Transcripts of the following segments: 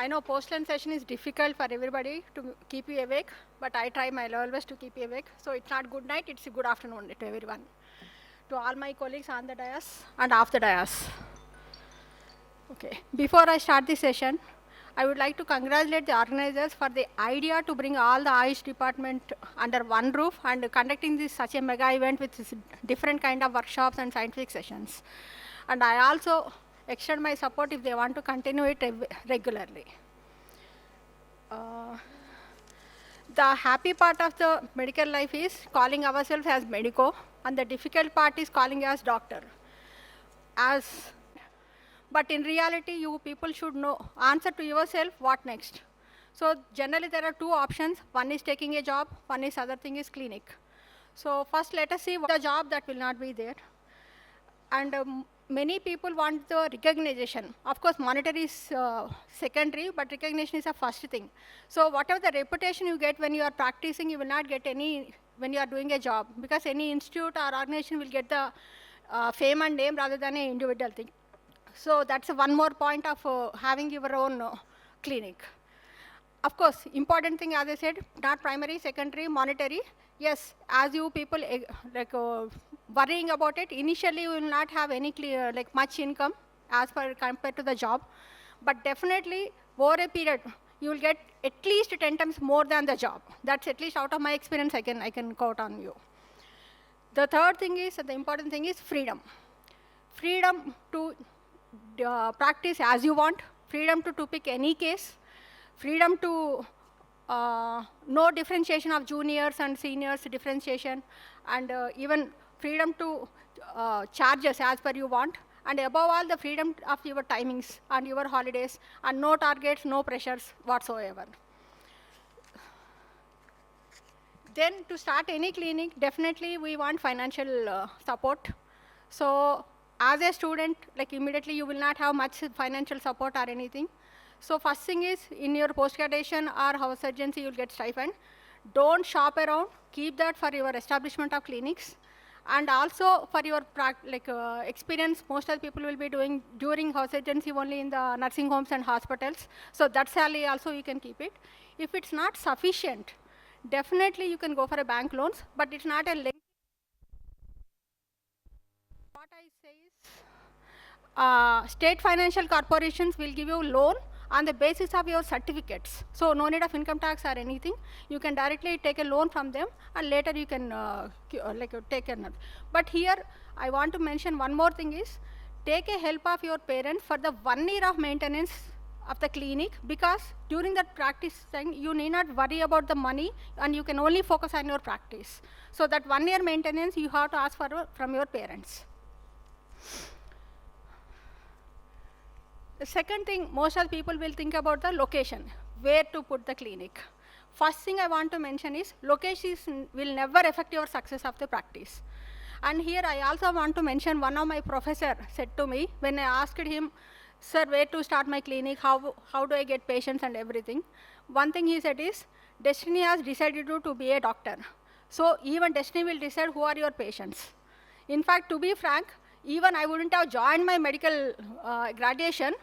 I know post-lunch session is difficult for everybody to keep you awake, but I try my level best to keep you awake. So it's not good night, it's a good afternoon to everyone. To all my colleagues on the dais and off the dais. Okay, before I start the session, I would like to congratulate the organizers for the idea to bring all the Ayush department under one roof and conducting this such a mega event with different kind of workshops and scientific sessions. And I also extend my support if they want to continue it regularly. The happy part of the medical life is calling ourselves as medico, and the difficult part is calling us doctor. But in reality, you people should know, answer to yourself what next. So generally there are two options. One is taking a job, one is other thing is clinic. So first let us see what the job that will not be there. And many people want the recognition. Of course, monetary is secondary, but recognition is a first thing. So whatever the reputation you get when you are practicing, you will not get any when you are doing a job, because any institute or organization will get the fame and name rather than an individual thing. So that's one more point of having your own clinic. Of course, important thing, as I said, not primary, secondary, monetary. Yes, as you people worrying about it, initially you will not have any much income as per compared to the job. But definitely, over a period, you will get at least 10 times more than the job. That's at least out of my experience, I can quote on you. The third thing is, the important thing is freedom. Freedom to practice as you want, freedom to pick any case, freedom to no differentiation of juniors and seniors differentiation, and even freedom to charges as per you want, and above all the freedom of your timings and your holidays, and no targets, no pressures whatsoever. Then to start any clinic, definitely we want financial support. So as a student, like immediately you will not have much financial support or anything. So first thing is, in your post-graduation or house urgency, you'll get stipend. Don't shop around, keep that for your establishment of clinics. And also for your experience, most of the people will be doing during house urgency only in the nursing homes and hospitals. So that salary also you can keep it. If it's not sufficient, definitely you can go for a bank loans, but it's not a lengthy. What I say is, state financial corporations will give you loan on the basis of your certificates. So no need of income tax or anything. You can directly take a loan from them, and later you can take another. But here I want to mention one more thing is, take a help of your parents for the 1 year of maintenance of the clinic, because during that practice time you need not worry about the money and you can only focus on your practice. So that 1 year maintenance you have to ask for from your parents. The second thing, most of the people will think about the location, where to put the clinic. First thing I want to mention is, location will never affect your success of the practice. And here I also want to mention, one of my professor said to me when I asked him, sir, where to start my clinic, how do I get patients and everything. One thing he said is, destiny has decided you to be a doctor. So even destiny will decide who are your patients. In fact, to be frank, even I wouldn't have joined my medical graduation.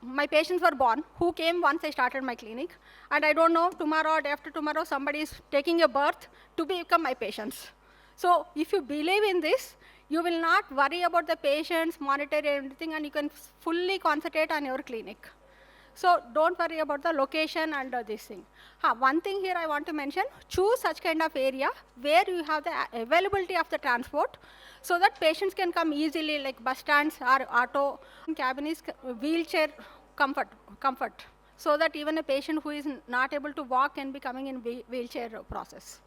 My patients were born, who came once I started my clinic, and I don't know, tomorrow or day after tomorrow, somebody is taking a birth to become my patients. So if you believe in this, you will not worry about the patients, monetary everything, and you can fully concentrate on your clinic. So don't worry about the location and this thing. One thing here I want to mention, choose such kind of area where you have the availability of the transport, so that patients can come easily, like bus stands or auto. Cabin is wheelchair comfort, so that even a patient who is not able to walk can be coming in wheelchair process.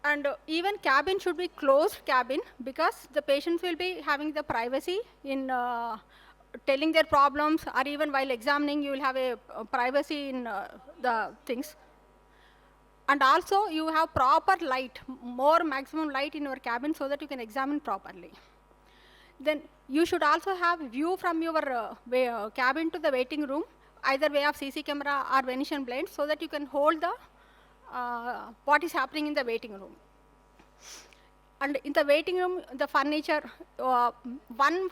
And even cabin should be closed cabin, because the patients will be having the privacy in telling their problems, or even while examining you will have a privacy in the things. And also you have proper light, more maximum light in your cabin, so that you can examine properly. Then you should also have view from your cabin to the waiting room, either way of CC camera or Venetian blinds, so that you can hold the what is happening in the waiting room. And in the waiting room, the furniture, one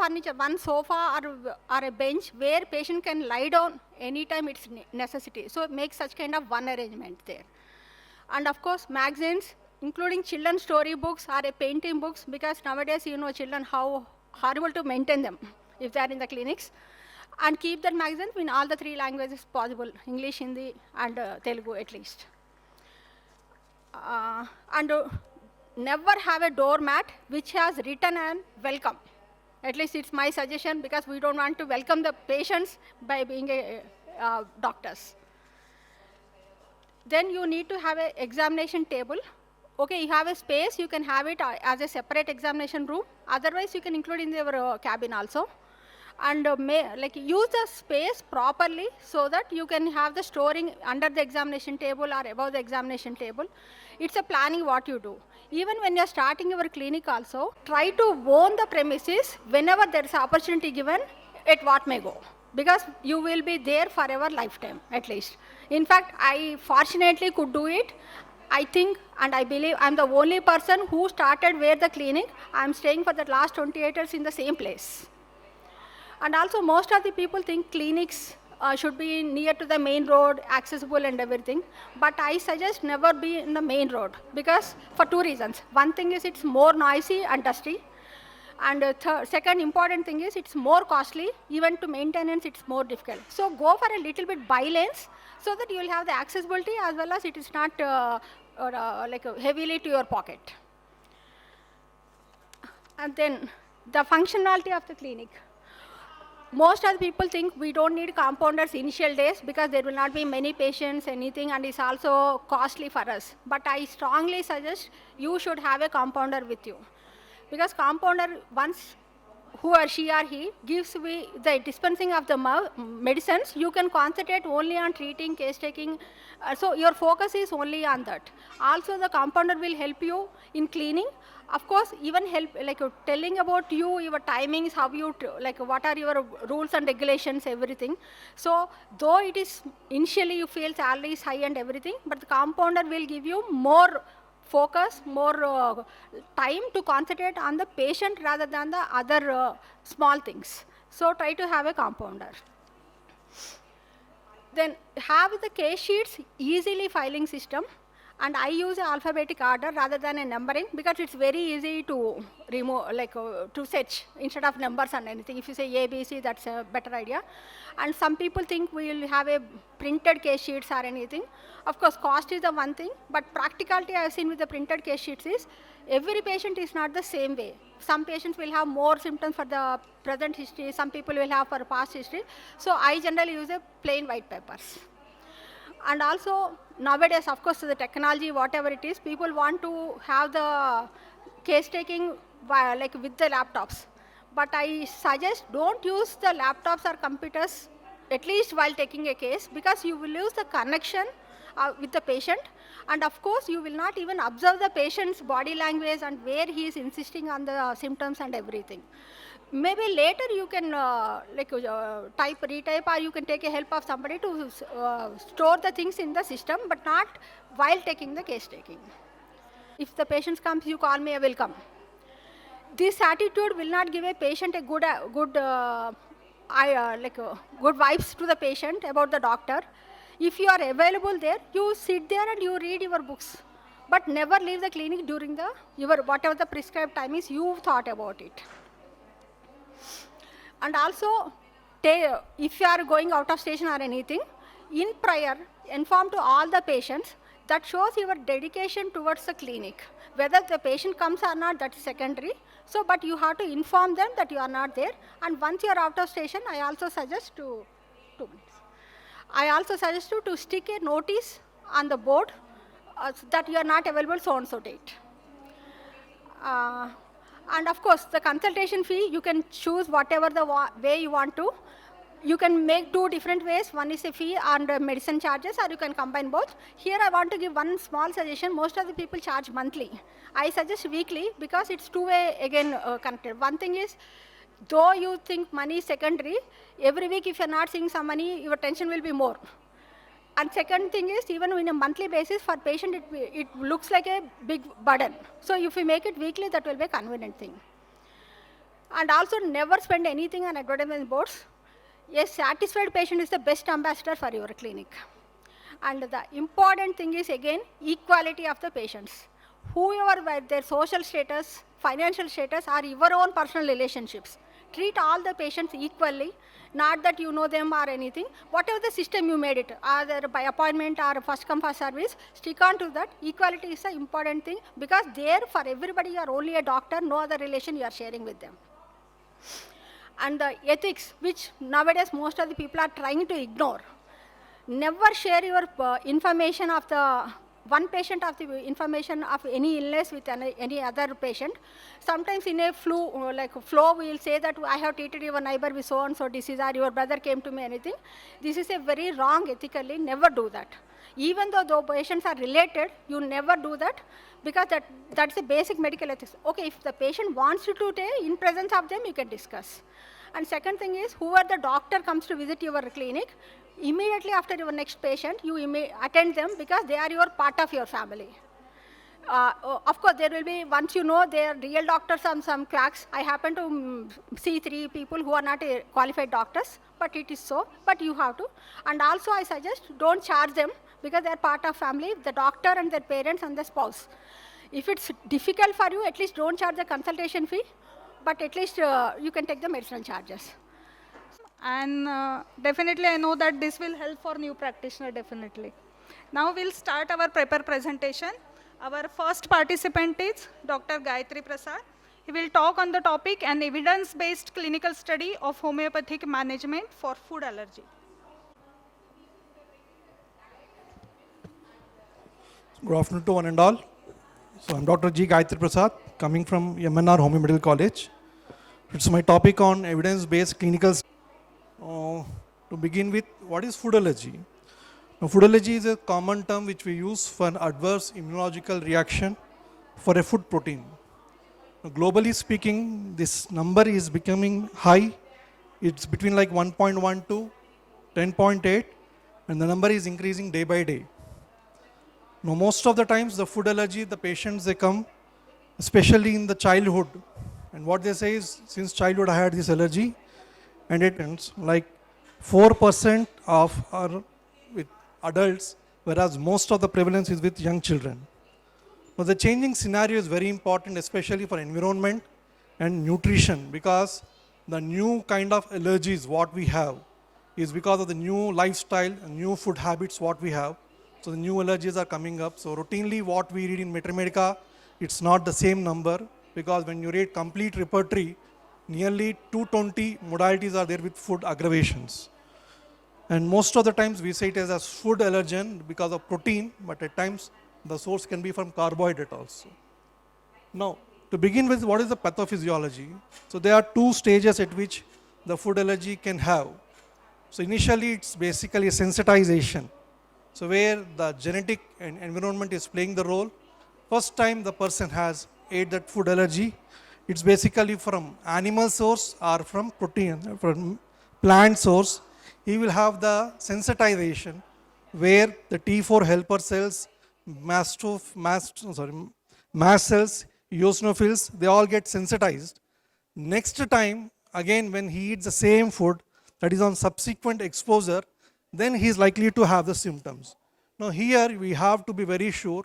sofa or a bench where patient can lie down anytime it's necessity. So make such kind of one arrangement there. And of course, magazines, including children's story books or a painting books, because nowadays, children, how horrible to maintain them if they are in the clinics. And keep that magazine in all the 3 languages possible, English, Hindi, and Telugu at least. And never have a doormat which has written an welcome. At least it's my suggestion, because we don't want to welcome the patients by being doctors. Then you need to have an examination table. Okay, you have a space, you can have it as a separate examination room. Otherwise, you can include in your cabin also. And use the space properly so that you can have the storing under the examination table or above the examination table. It's a planning what you do. Even when you're starting your clinic also, try to own the premises whenever there is opportunity given at what may go, because you will be there for our lifetime at least. In fact, I fortunately could do it. I think and I believe I'm the only person who started where the clinic. I'm staying for the last 28 years in the same place. And also most of the people think clinics should be near to the main road, accessible and everything. But I suggest never be in the main road, because for 2 reasons. One thing is it's more noisy and dusty. And second important thing is it's more costly. Even to maintenance, it's more difficult. So go for a little bit by lanes so that you will have the accessibility as well as it is not heavily to your pocket. And then the functionality of the clinic. Most of the people think we don't need compounders initial days because there will not be many patients, anything, and it's also costly for us. But I strongly suggest you should have a compounder with you. Because compounder, once who or she or he gives the dispensing of the medicines, you can concentrate only on treating, case taking. So your focus is only on that. Also, the compounder will help you in cleaning. Of course, even help telling about you, your timings, how you what are your rules and regulations, everything. So though it is initially you feel salary is high and everything, but the compounder will give you more focus, more time to concentrate on the patient rather than the other small things. So try to have a compounder. Then have the case sheets easily filing system. And I use an alphabetic order rather than a numbering, because it's very easy to remove, to search instead of numbers and anything. If you say A, B, C, that's a better idea. And some people think we will have a printed case sheets or anything. Of course, cost is the one thing, but practicality I have seen with the printed case sheets is every patient is not the same way. Some patients will have more symptoms for the present history, some people will have for past history. So I generally use a plain white papers. And also, nowadays, of course, the technology, whatever it is, people want to have the case taking with the laptops. But I suggest don't use the laptops or computers, at least while taking a case, because you will lose the connection with the patient. And of course, you will not even observe the patient's body language and where he is insisting on the symptoms and everything. Maybe later you can retype, or you can take a help of somebody to store the things in the system, but not while taking the case taking. If the patient comes, you call me, I will come. This attitude will not give a patient a good vibes to the patient about the doctor. If you are available there, you sit there and you read your books. But never leave the clinic during whatever the prescribed time is, you thought about it. And also, if you are going out of station or anything, in prior, inform to all the patients. That shows your dedication towards the clinic. Whether the patient comes or not, that's secondary. So, but you have to inform them that you are not there. And once you are out of station, I also suggest to stick a notice on the board that you are not available so and so date. And of course, the consultation fee, you can choose whatever the way you want to. You can make 2 different ways. One is a fee and medicine charges, or you can combine both. Here I want to give one small suggestion. Most of the people charge monthly. I suggest weekly, because it's 2-way again connected. One thing is, though you think money is secondary, every week if you're not seeing some money, your tension will be more. And second thing is, even in a monthly basis, for patient, it looks like a big burden. So if we make it weekly, that will be a convenient thing. And also never spend anything on advertisement boards. A satisfied patient is the best ambassador for your clinic. And the important thing is, again, equality of the patients. Whoever their social status, financial status, or your own personal relationships. Treat all the patients equally, not that you know them or anything. Whatever the system you made it, either by appointment or first come first service, stick on to that. Equality is the important thing, because there for everybody you are only a doctor, no other relation you are sharing with them. And the ethics, which nowadays most of the people are trying to ignore. Never share your information of the one patient of the information of any illness with any other patient. Sometimes in a flu, like flow, we will say that I have treated your neighbor with so and so disease, or your brother came to me, anything. This is a very wrong ethically. Never do that. Even though patients are related, you never do that, because that's the basic medical ethics. Okay, if the patient wants you to take in presence of them, you can discuss. And second thing is, whoever the doctor comes to visit your clinic, immediately after your next patient, you attend them, because they are your part of your family. Of course, there will be, once you know they are real doctors and some cracks. I happen to see 3 people who are not qualified doctors, but it is so, but you have to. And also I suggest, don't charge them, because they are part of family, the doctor and their parents and the spouse. If it's difficult for you, at least don't charge the consultation fee, but at least you can take the medicinal charges. And definitely I know that this will help for new practitioner, definitely. Now we'll start our paper presentation. Our first participant is Dr. Gayatri Prasad. He will talk on the topic an evidence-based clinical study of homeopathic management for food allergy. Good afternoon to one and all. So I'm Dr. G. Gayatri Prasad, coming from MNR Home Medical College. It's my topic on evidence-based clinical. To begin with, what is food allergy? Now, food allergy is a common term which we use for an adverse immunological reaction for a food protein. Now, globally speaking, this number is becoming high. It's between like 1.1 to 10.8, and the number is increasing day by day. Now, most of the times the food allergy, the patients, they come especially in the childhood, and what they say is, since childhood I had this allergy, and it ends like 4% of are with adults, whereas most of the prevalence is with young children. Now, the changing scenario is very important, especially for environment and nutrition, because the new kind of allergies what we have is because of the new lifestyle and new food habits what we have. So the new allergies are coming up. So routinely what we read in Metromedica, it's not the same number, because when you read complete repertory, nearly 220 modalities are there with food aggravations. And most of the times we say it as a food allergen because of protein, but at times the source can be from carbohydrate also. Now, to begin with, what is the pathophysiology? So there are 2 stages at which the food allergy can have. So initially it's basically a sensitization. So where the genetic and environment is playing the role. First time the person has ate that food allergy, it's basically from animal source or from protein, from plant source. He will have the sensitization where the T4 helper cells, mast cells, eosinophils, they all get sensitized. Next time, again when he eats the same food, that is on subsequent exposure, then he is likely to have the symptoms. Now here we have to be very sure,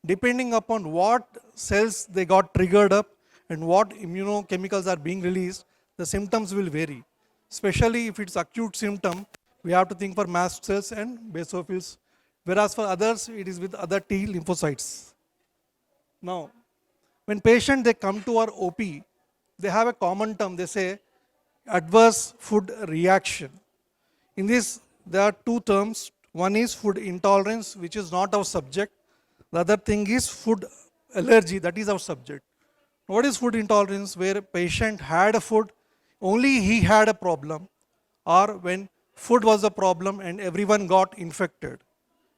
depending upon what cells they got triggered up and what immunochemicals are being released, the symptoms will vary. Especially if it's acute symptom, we have to think for mast cells and basophils, whereas for others, it is with other T lymphocytes. Now, when patient they come to our OP, they have a common term, they say adverse food reaction. In this, there are 2 terms. One is food intolerance, which is not our subject. The other thing is food allergy, that is our subject. What is food intolerance? Where a patient had a food, only he had a problem, or when food was a problem and everyone got infected.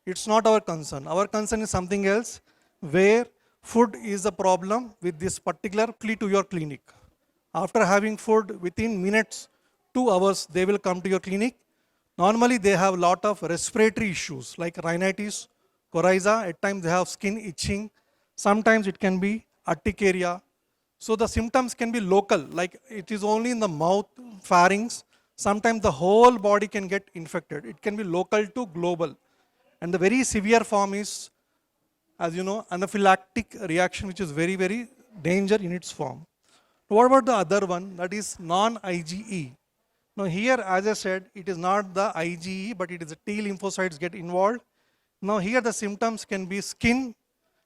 It's not our concern. Our concern is something else, where food is a problem with this particular to your clinic. After having food, within minutes, 2 hours, they will come to your clinic Normally, they have a lot of respiratory issues like rhinitis, coryza. At times, they have skin itching. Sometimes it can be urticaria. So the symptoms can be local, like it is only in the mouth, pharynx. Sometimes the whole body can get infected. It can be local to global. And the very severe form is, as you know, anaphylactic reaction, which is very, very danger in its form. What about the other one, that is non-IgE? Now here, as I said, it is not the IgE, but it is the T lymphocytes get involved. Now here the symptoms can be skin,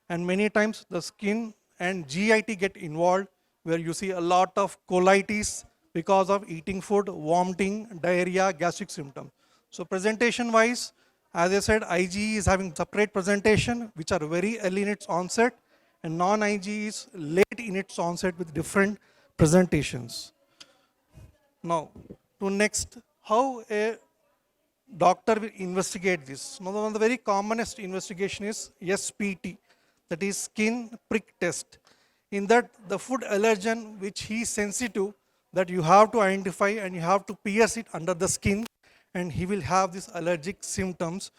and many times the skin and GIT get involved, where you see a lot of colitis because of eating food, vomiting, diarrhea, gastric symptoms. So presentation wise, as I said, IgE is having separate presentation, which are very early in its onset, and non-IgE is late in its onset with different presentations. Now, to next, how a doctor will investigate this. Now, one of the very commonest investigation is SPT, that is skin prick test. In that, the food allergen which he is sensitive, that you have to identify and you have to pierce it under the skin, and he will have these allergic symptoms.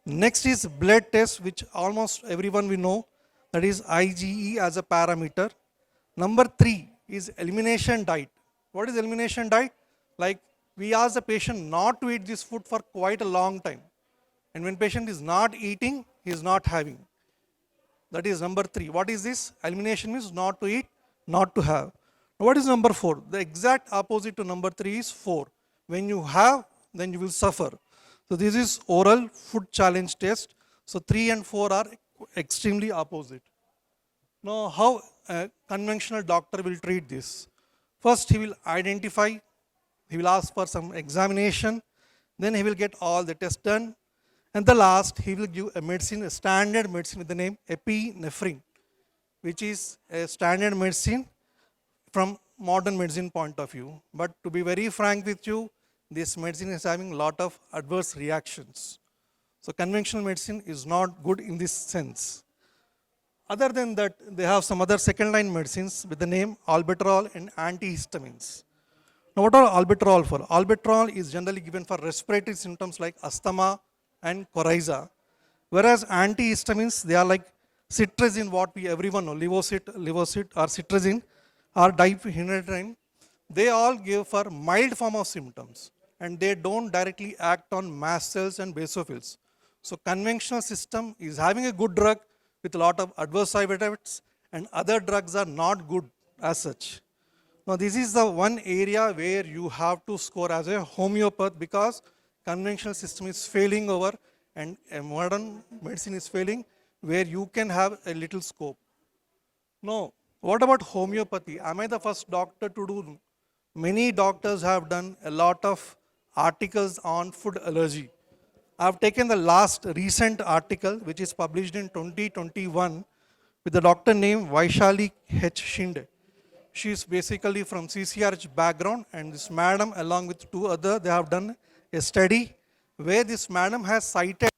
Next is blood test, which almost everyone will know, that is IgE as a parameter. Number 3 is elimination diet. What is elimination diet? Like we ask the patient not to eat this food for quite a long time. And when patient is not eating, he is not having. That is number 3. What is this? Elimination means not to eat, not to have. What is number 4? The exact opposite to number 3 is 4. When you have, then you will suffer. So this is oral food challenge test. So 3 and 4 are extremely opposite. Now how a conventional doctor will treat this? First he will identify, he will ask for some examination, then he will get all the tests done, and the last he will give a medicine, a standard medicine with the name epinephrine, which is a standard medicine from modern medicine point of view. But to be very frank with you, this medicine is having a lot of adverse reactions. So conventional medicine is not good in this sense. Other than that, they have some other second line medicines with the name albuterol and antihistamines. Now what are albuterol for? Albuterol is generally given for respiratory symptoms like asthma and coryza. Whereas antihistamines, they are like cetirizine, what we everyone know, Livocit or cetirizine or diphenhydramine. They all give for mild form of symptoms, and they don't directly act on mast cells and basophils. So conventional system is having a good drug with a lot of adverse side effects, and other drugs are not good as such. Now this is the one area where you have to score as a homeopath, because conventional system is failing over and a modern medicine is failing, where you can have a little scope. Now, what about homeopathy? Am I the first doctor to do? Many doctors have done a lot of articles on food allergy. I have taken the last recent article, which is published in 2021 with a doctor named Vaishali H. Shinde. She is basically from CCRH background, and this madam along with 2 others, they have done a study where this madam has cited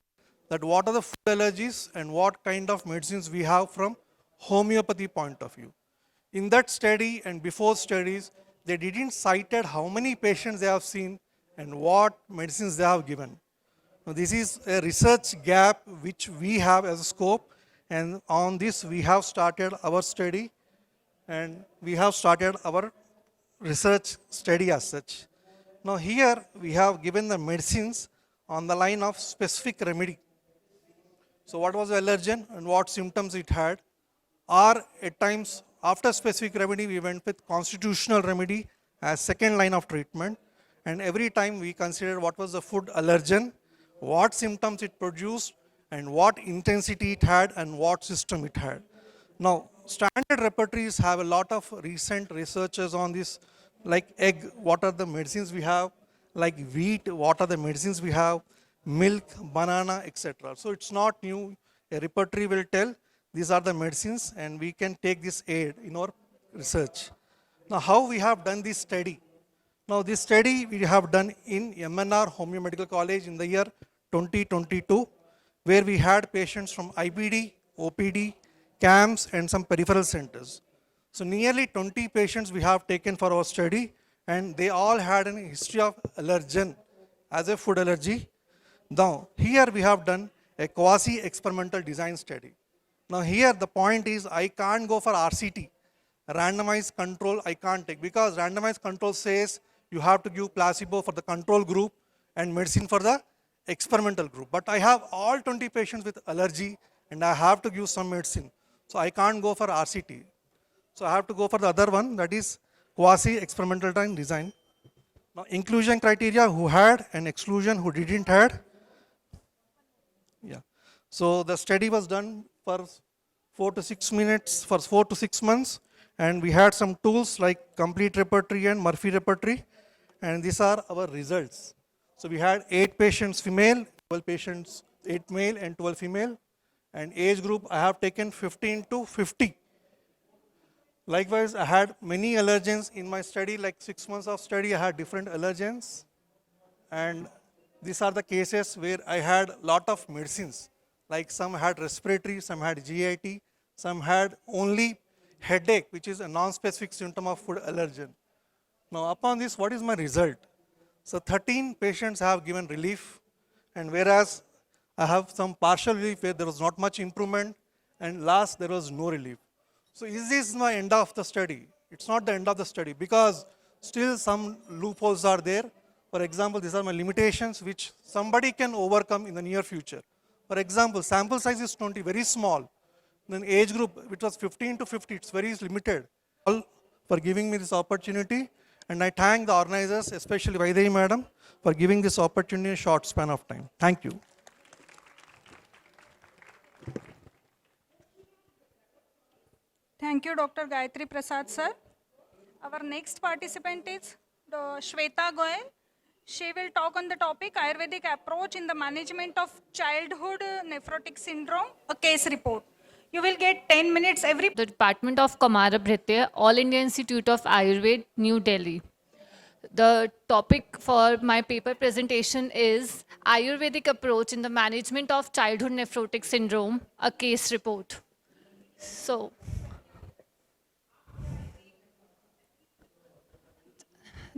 that what are the food allergies and what kind of medicines we have from homeopathy point of view. In that study and before studies, they didn't cited how many patients they have seen and what medicines they have given. Now, this is a research gap which we have as a scope, and on this we have started our study and we have started our research study as such. Now here we have given the medicines on the line of specific remedy. So what was the allergen and what symptoms it had, or at times after specific remedy we went with constitutional remedy as second line of treatment, and every time we considered what was the food allergen, what symptoms it produced, and what intensity it had and what system it had. Now, standard repertories have a lot of recent researches on this, like egg, what are the medicines we have, like wheat, what are the medicines we have, milk, banana, etc. So it's not new. A repertory will tell these are the medicines, and we can take this aid in our research. Now, how we have done this study? Now, this study we have done in MNR Homeo Medical College in the year 2022, where we had patients from IPD, OPD, CAMS, and some peripheral centers. So nearly 20 patients we have taken for our study, and they all had a history of allergen as a food allergy. Now, here we have done a quasi-experimental design study. Now here the point is I can't go for RCT, randomized control I can't take, because randomized control says you have to give placebo for the control group and medicine for the experimental group. But I have all 20 patients with allergy and I have to give some medicine. So I can't go for RCT. So I have to go for the other one, that is quasi-experimental design. Now inclusion criteria, who had, and exclusion, who didn't had. Yeah. So the study was done for 4 to 6 minutes, for 4 to 6 months, and we had some tools like complete repertory and Murphy repertory, and these are our results. So we had 8 patients female, 12 patients, 8 male and 12 female, and age group I have taken 15 to 50. Likewise, I had many allergens in my study, like 6 months of study, I had different allergens, and these are the cases where I had lot of medicines. Like some had respiratory, some had GIT, some had only headache, which is a non-specific symptom of food allergen. Now upon this, what is my result? So 13 patients have given relief, and whereas I have some partial relief where there was not much improvement, and last there was no relief. So is this my end of the study? It's not the end of the study, because still some loopholes are there. For example, these are my limitations which somebody can overcome in the near future. For example, sample size is 20, very small. Then age group, which was 15 to 50, it's very limited. All for giving me this opportunity, and I thank the organizers, especially Vaidehi madam, for giving this opportunity in a short span of time. Thank you. Thank you, Dr. Gayatri Prasad, sir. Our next participant is Shweta Goyal. She will talk on the topic Ayurvedic approach in the management of childhood nephrotic syndrome, a case report. You will get 10 minutes every. The Department of Kamara Bhritya, All India Institute of Ayurveda, New Delhi. The topic for my paper presentation is Ayurvedic approach in the management of childhood nephrotic syndrome, a case report. So,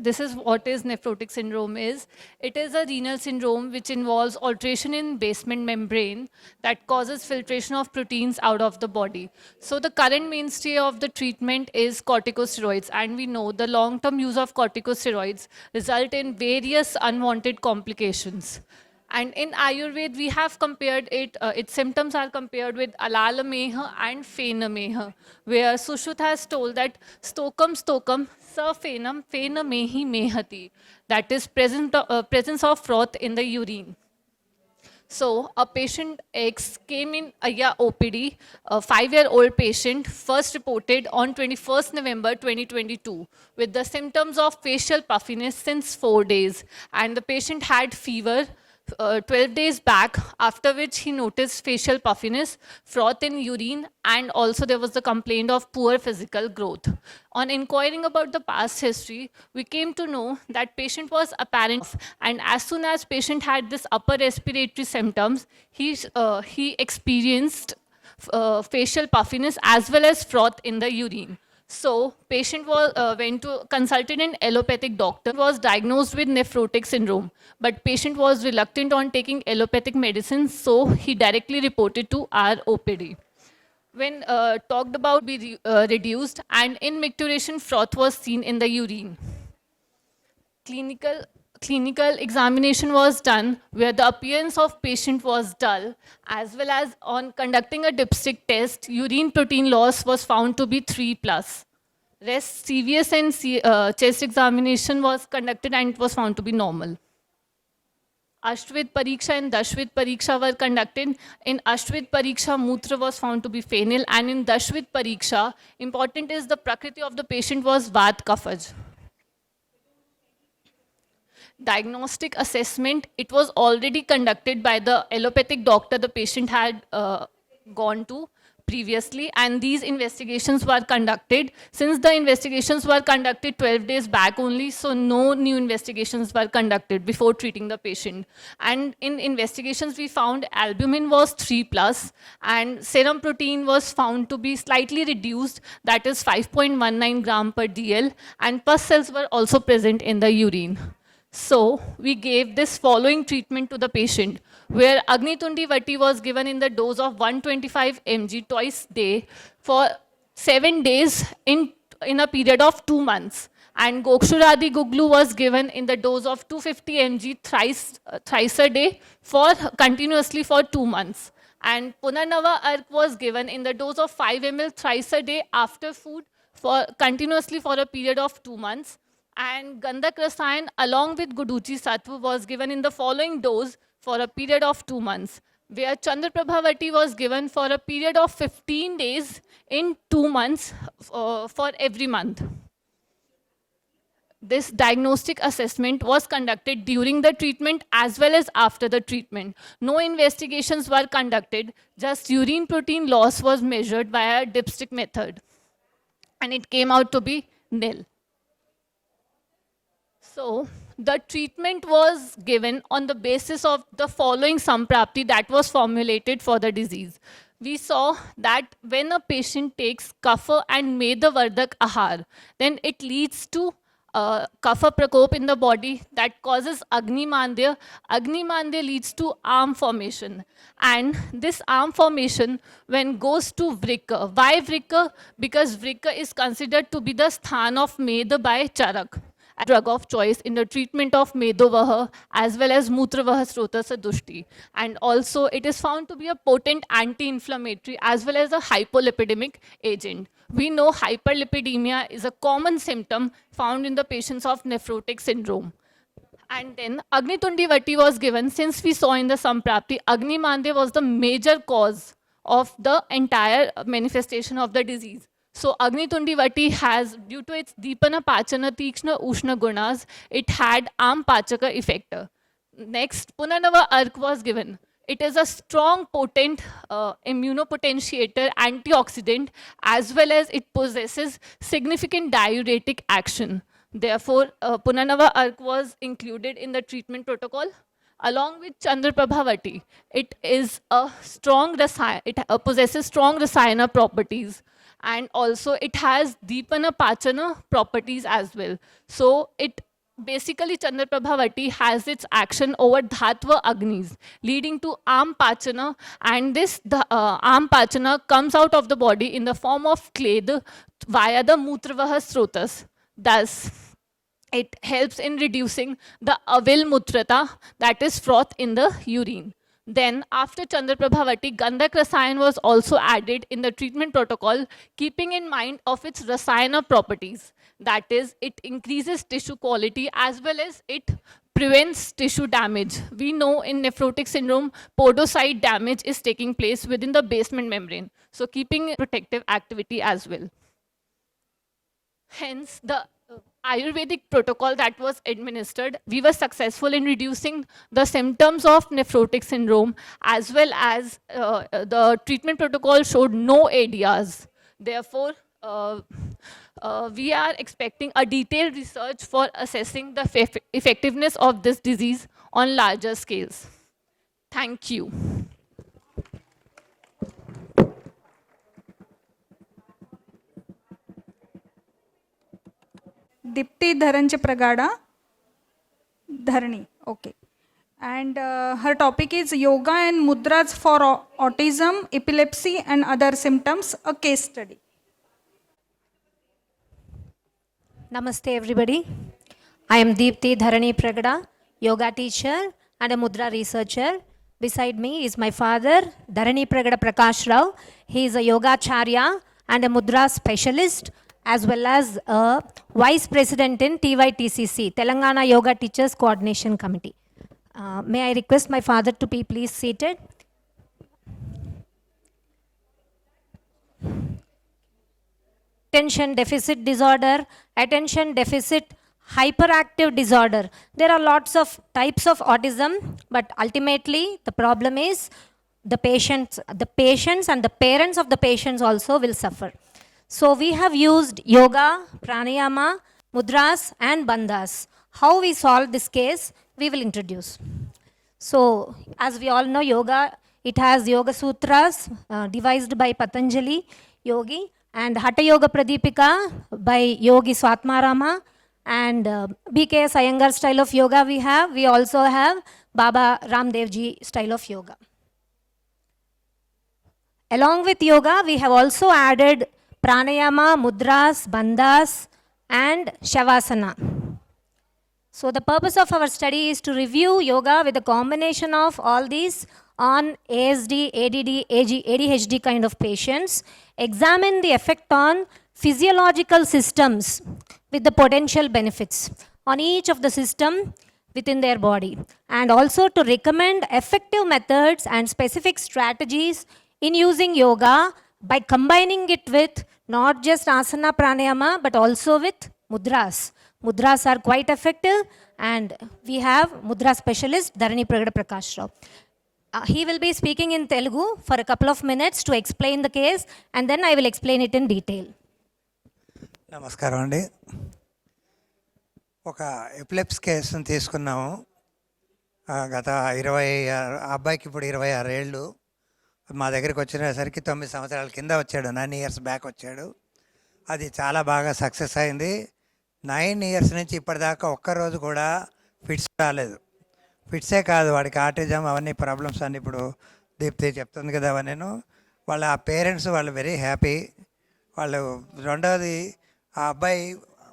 this is what is nephrotic syndrome is. It is a renal syndrome which involves alteration in basement membrane that causes filtration of proteins out of the body. So the current mainstay of the treatment is corticosteroids, and we know the long-term use of corticosteroids result in various unwanted complications. And in Ayurveda, we have compared it, its symptoms are compared with Alala Meha and Fena Meha, where Sushruta has told that Stokam Stokam Sa Fenam Fena Mehi Mehati, that is presence of froth in the urine. So a patient X came in Aya OPD, a 5-year-old patient, first reported on 21st November 2022 with the symptoms of facial puffiness since 4 days. And the patient had fever 12 days back, after which he noticed facial puffiness, froth in urine, and also there was the complaint of poor physical growth. On inquiring about the past history, we came to know that patient was apparent, and as soon as patient had this upper respiratory symptoms, he experienced facial puffiness as well as froth in the urine. So patient went to consulted an allopathic doctor, was diagnosed with nephrotic syndrome, but patient was reluctant on taking allopathic medicine, so he directly reported to our OPD. When talked about be reduced, and in micturition froth was seen in the urine. Clinical examination was done where the appearance of patient was dull, as well as on conducting a dipstick test, urine protein loss was found to be 3+. Rest CVS and chest examination was conducted and it was found to be normal. Ashtvid Pariksha and Dashvid Pariksha were conducted. In Ashtvid Pariksha, Mutra was found to be fenil, and in Dashvid Pariksha, important is the prakriti of the patient was Vat Kafaj. Diagnostic assessment, it was already conducted by the allopathic doctor the patient had gone to previously, and these investigations were conducted. Since the investigations were conducted 12 days back only, so no new investigations were conducted before treating the patient. And in investigations, we found albumin was 3+, and serum protein was found to be slightly reduced, that is 5.19 gram per DL, and pus cells were also present in the urine. So we gave this following treatment to the patient, where Agnitundi Vati was given in the dose of 125 mg twice day for 7 days in a period of 2 months. And Gokshuradi Guglu was given in the dose of 250 mg thrice a day for continuously for 2 months. And Punarnava Ark was given in the dose of 5 ml thrice a day after food for continuously for a period of 2 months. And Gandak Rasayan along with Guduchi Sattva was given in the following dose for a period of 2 months, where Chandraprabhavati was given for a period of 15 days in 2 months for every month. This diagnostic assessment was conducted during the treatment as well as after the treatment. No investigations were conducted, just urine protein loss was measured via dipstick method. And it came out to be nil. So the treatment was given on the basis of the following Samprapti that was formulated for the disease. We saw that when a patient takes Kapha and Meda Vardak Ahar, then it leads to Kapha Prakop in the body that causes Agni Mandya. Agni Mandya leads to arm formation. And this arm formation, when goes to Vrika. Why Vrika? Because Vrika is considered to be the sthan of Meda by Charak, a drug of choice in the treatment of Medovaha as well as Mutravaha Srotasa Dushti. And also it is found to be a potent anti-inflammatory as well as a hypolipidemic agent. We know hyperlipidemia is a common symptom found in the patients of nephrotic syndrome. And then Agnitundi Vati was given. Since we saw in the Samprapti, Agni Mandya was the major cause of the entire manifestation of the disease. So Agnitundi Vati has, due to its Deepana Pachana Tikshna Ushna Gunas, it had Am Pachaka effect. Next, Punarnava Ark was given. It is a strong, potent immunopotentiator, antioxidant, as well as it possesses significant diuretic action. Therefore, Punarnava Ark was included in the treatment protocol. Along with Chandraprabhavati, it is a strong it possesses strong rasayana properties, and also it has Deepana Pachana properties as well. So it basically Chandraprabhavati has its action over Dhatva Agnis, leading to Am Pachana, and this Am Pachana comes out of the body in the form of kled via the Mutravaha Srotas. Thus, it helps in reducing the avil mutrata, that is froth in the urine. Then after Chandraprabhavati, Gandak Rasayan was also added in the treatment protocol, keeping in mind of its rasayana properties. That is, it increases tissue quality as well as it prevents tissue damage. We know in nephrotic syndrome, podocyte damage is taking place within the basement membrane. So keeping protective activity as well. Hence, the Ayurvedic protocol that was administered, we were successful in reducing the symptoms of nephrotic syndrome, as well as the treatment protocol showed no ADRs. Therefore, we are expecting a detailed research for assessing the effectiveness of this disease on larger scales. Thank you. Dipti Dharanche Pragada. Dharani, okay. And her topic is Yoga and Mudras for Autism, Epilepsy and Other Symptoms, a case study. Namaste everybody. I am Deepti Dharani Pragada, yoga teacher and a mudra researcher. Beside me is my father, Dharani Pragada Prakash Rao. He is a yoga charya and a mudra specialist, as well as a vice president in TYTCC, Telangana Yoga Teachers Coordination Committee. May I request my father to be please seated? Attention deficit disorder, attention deficit hyperactive disorder. There are lots of types of autism, but ultimately the problem is the patients and the parents of the patients also will suffer. So we have used yoga, pranayama, mudras and bandhas. How we solve this case, we will introduce. So as we all know, yoga, it has yoga sutras devised by Patanjali Yogi, and Hatha Yoga Pradipika by Yogi Swatmarama, And BKS Iyengar style of yoga we have. We also have Baba Ramdev ji style of yoga. Along with yoga, we have also added pranayama, mudras, bandhas, and shavasana. So the purpose of our study is to review yoga with a combination of all these on ASD, ADD, ADHD kind of patients, examine the effect on physiological systems with the potential benefits on each of the system within their body, and also to recommend effective methods and specific strategies in using yoga by combining it with not just asana pranayama but also with mudras. Mudras are quite effective, and we have mudra specialist Dharani Pragada Prakash Rao. He will be speaking in Telugu for a couple of minutes to explain the case, and then I will explain it in detail. నమస్కారం అండి. ఒక ఎపిలెప్స్ కేసును తీసుకున్నాము. గత 26 అబ్బాయికి ఇప్పుడు 26 ఏళ్ళు. మా దగ్గరికి వచ్చేసరికి 9 సంవత్సరాల కింద వచ్చాడు, 9 ఇయర్స్ బ్యాక్ వచ్చాడు. అది చాలా బాగా సక్సెస్ అయింది. 9 ఇయర్స్ నుంచి ఇప్పటిదాకా ఒక్కరోజు కూడా ఫిట్స్ రాలేదు. ఫిట్సే కాదు, వాడికి ఆటిజం అవన్నీ ప్రాబ్లమ్స్ అన్నీ ఇప్పుడు దీప్తి చెప్తుంది కదా అవన్నీ. వాళ్ళ పేరెంట్స్ వాళ్ళు వెరీ హ్యాపీ. వాళ్ళు రెండవది ఆ అబ్బాయి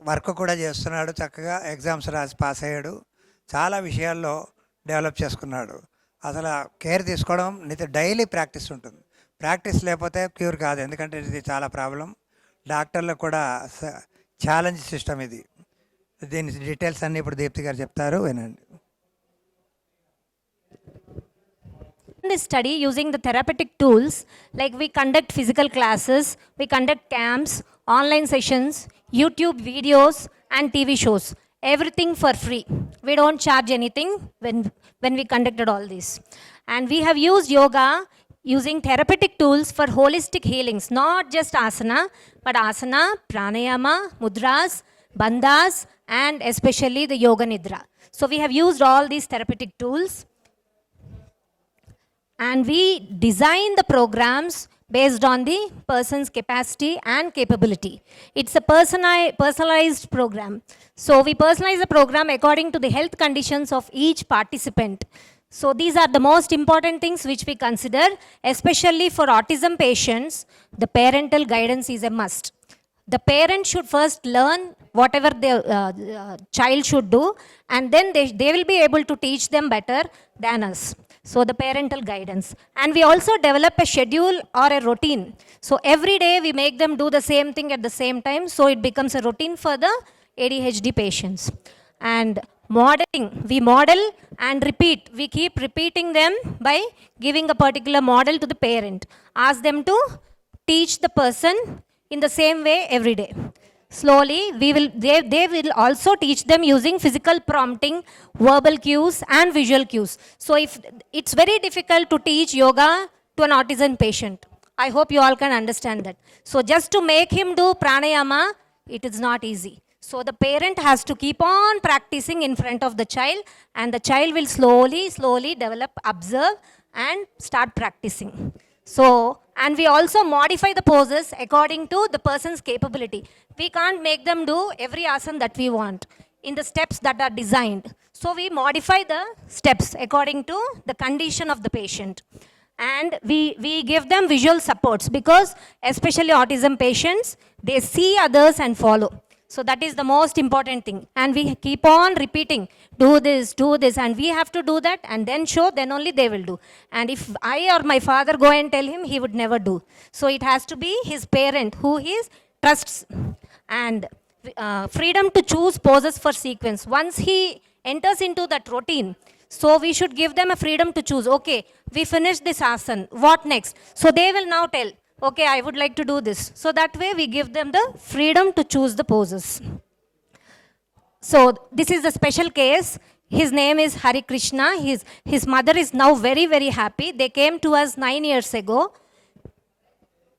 వర్క్ కూడా చేస్తున్నాడు, చక్కగా ఎగ్జామ్స్ రాసి పాస్ అయ్యాడు, చాలా విషయాల్లో డెవలప్ చేసుకున్నాడు. అసలు కేర్ తీసుకోవడం డైలీ ప్రాక్టీస్ ఉంటుంది. ప్రాక్టీస్ లేకపోతే క్యూర్ కాదు, ఎందుకంటే ఇది చాలా ప్రాబ్లం. డాక్టర్లకు కూడా ఛాలెంజ్ సిస్టమ్ ఇది. దీని డీటెయిల్స్ అన్నీ ఇప్పుడు దీప్తి గారు చెప్తారు, వినండి. This study using the therapeutic tools, like we conduct physical classes, we conduct camps, online sessions, YouTube videos and TV shows, everything for free. We don't charge anything when we conducted all this. And we have used yoga using therapeutic tools for holistic healings, not just asana, but asana, pranayama, mudras, bandhas, and especially the yoga nidra. So we have used all these therapeutic tools, and we design the programs based on the person's capacity and capability. It's a personalized program. So we personalize the program according to the health conditions of each participant. So these are the most important things which we consider, especially for autism patients. The parental guidance is a must. The parent should first learn whatever the child should do, and then they will be able to teach them better than us. So the parental guidance. And we also develop a schedule or a routine. So every day we make them do the same thing at the same time, so it becomes a routine for the ADHD patients. And modeling, we model and repeat. We keep repeating them by giving a particular model to the parent. Ask them to teach the person in the same way every day. Slowly, they will also teach them using physical prompting, verbal cues and visual cues. So if it's very difficult to teach yoga to an autism patient, I hope you all can understand that. So just to make him do pranayama, it is not easy. So the parent has to keep on practicing in front of the child, and the child will slowly develop, observe and start practicing. So, and we also modify the poses according to the person's capability. We can't make them do every asana that we want in the steps that are designed. So we modify the steps according to the condition of the patient. And we give them visual supports, because especially autism patients, they see others and follow. So that is the most important thing. And we keep on repeating, do this, and we have to do that and then show, then only they will do. And if I or my father go and tell him, he would never do. So it has to be his parent who he trusts. And freedom to choose poses for sequence. Once he enters into that routine, so we should give them a freedom to choose. Okay, we finished this asana, what next? So they will now tell, okay, I would like to do this. So that way we give them the freedom to choose the poses. So this is a special case. His name is Hari Krishna. His mother is now very happy. They came to us 9 years ago.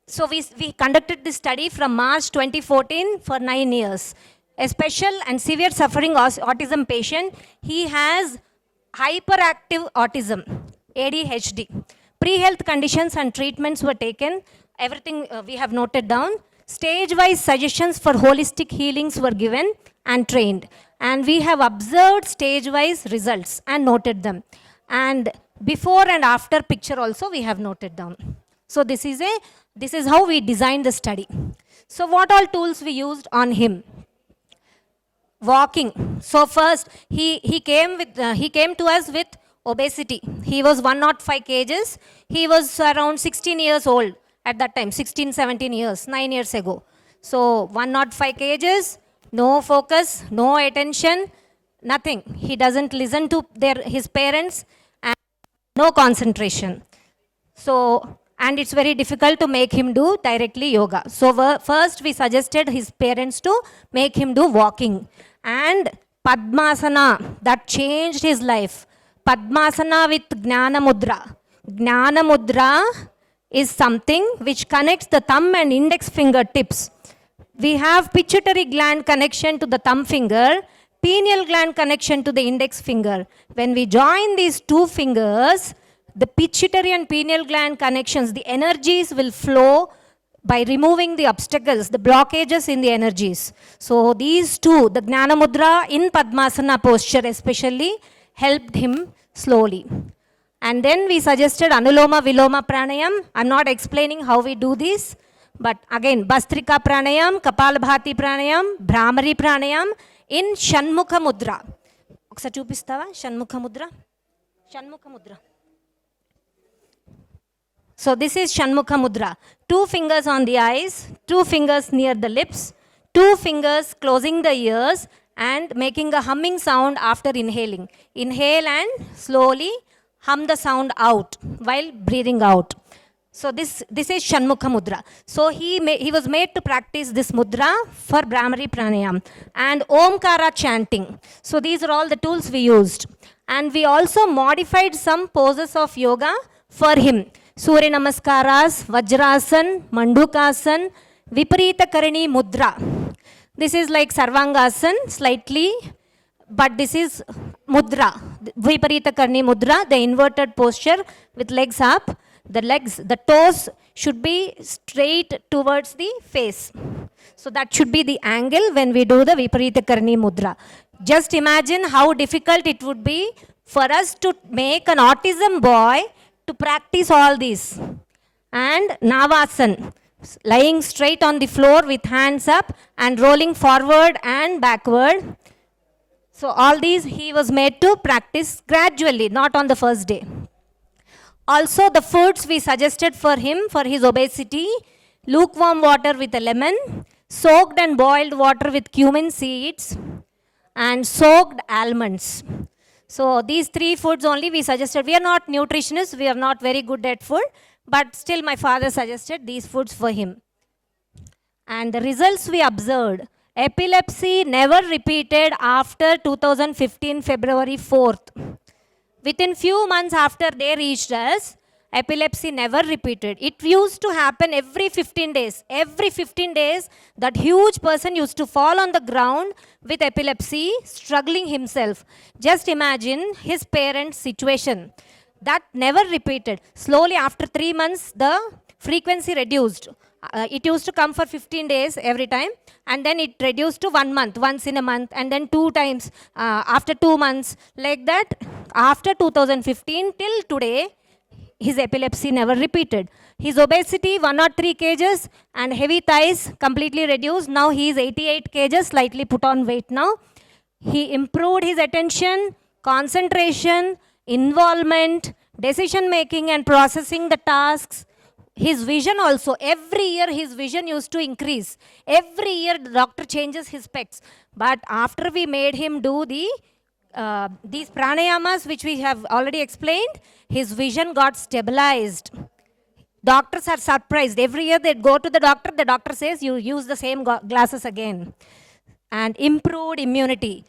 So we conducted this study from March 2014 for 9 years. A special and severe suffering autism patient. He has hyperactive autism, ADHD. Pre-health conditions and treatments were taken. Everything we have noted down. Stage-wise suggestions for holistic healings were given, and trained. And we have observed stage-wise results and noted them. And before and after picture also we have noted down. So this is how we designed the study. So what all tools we used on him? Walking. So first he came to us with obesity. He was 105 kgs. He was around 16 years old at that time, 16, 17 years, 9 years ago. So 105 kgs, no focus, no attention, nothing. He doesn't listen to his parents and no concentration. So, and it's very difficult to make him do directly yoga. So first we suggested his parents to make him do walking. And Padmasana, that changed his life. Padmasana with Jnana Mudra. Jnana Mudra is something which connects the thumb and index finger tips. We have pituitary gland connection to the thumb finger, pineal gland connection to the index finger. When we join these two fingers, the pituitary and pineal gland connections, the energies will flow by removing the obstacles, the blockages in the energies. So these two, the Jnana Mudra in Padmasana posture especially, helped him slowly. And then we suggested Anuloma Viloma Pranayam. I'm not explaining how we do this, but again, Bastrika Pranayam, Kapalabhati Pranayam, Brahmari Pranayam in Shanmukha Mudra. Oksa chupistava, Shanmukha Mudra. Shanmukha Mudra. So this is Shanmukha Mudra. 2 fingers on the eyes, 2 fingers near the lips, 2 fingers closing the ears and making a humming sound after inhaling. Inhale and slowly hum the sound out while breathing out. So this is Shanmukha Mudra. So he was made to practice this mudra for Brahmari Pranayam and Omkara chanting. So these are all the tools we used. And we also modified some poses of yoga for him. Surya Namaskaras, Vajrasan, Mandukasan, Viparita Karani Mudra. This is like Sarvangasan slightly, but this is Mudra, Viparita Karani Mudra, the inverted posture with legs up. The toes should be straight towards the face. So that should be the angle when we do the Viparita Karani Mudra. Just imagine how difficult it would be for us to make an autism boy to practice all these. And Navasan, lying straight on the floor with hands up and rolling forward and backward. So all these he was made to practice gradually, not on the first day. Also the foods we suggested for him for his obesity: lukewarm water with a lemon, soaked and boiled water with cumin seeds, and soaked almonds. So these 3 foods only we suggested. We are not nutritionists, we are not very good at food, but still my father suggested these foods for him. And the results we observed: epilepsy never repeated after 2015 February 4th. Within few months after they reached us, epilepsy never repeated. It used to happen every 15 days. Every 15 days, that huge person used to fall on the ground with epilepsy, struggling himself. Just imagine his parents' situation. That never repeated. Slowly, after 3 months, the frequency reduced. It used to come for 15 days every time, and then it reduced to 1 month, once in a month, and then 2 times after 2 months. Like that, after 2015 till today, his epilepsy never repeated. His obesity, 103 kgs, and heavy thighs completely reduced. Now he is 88 kgs, slightly put on weight now. He improved his attention, concentration, involvement, decision making and processing the tasks. His vision also, every year his vision used to increase. Every year the doctor changes his specs. But after we made him do these pranayamas, which we have already explained, his vision got stabilized. Doctors are surprised. Every year they go to the doctor says, you use the same glasses again. And improved immunity.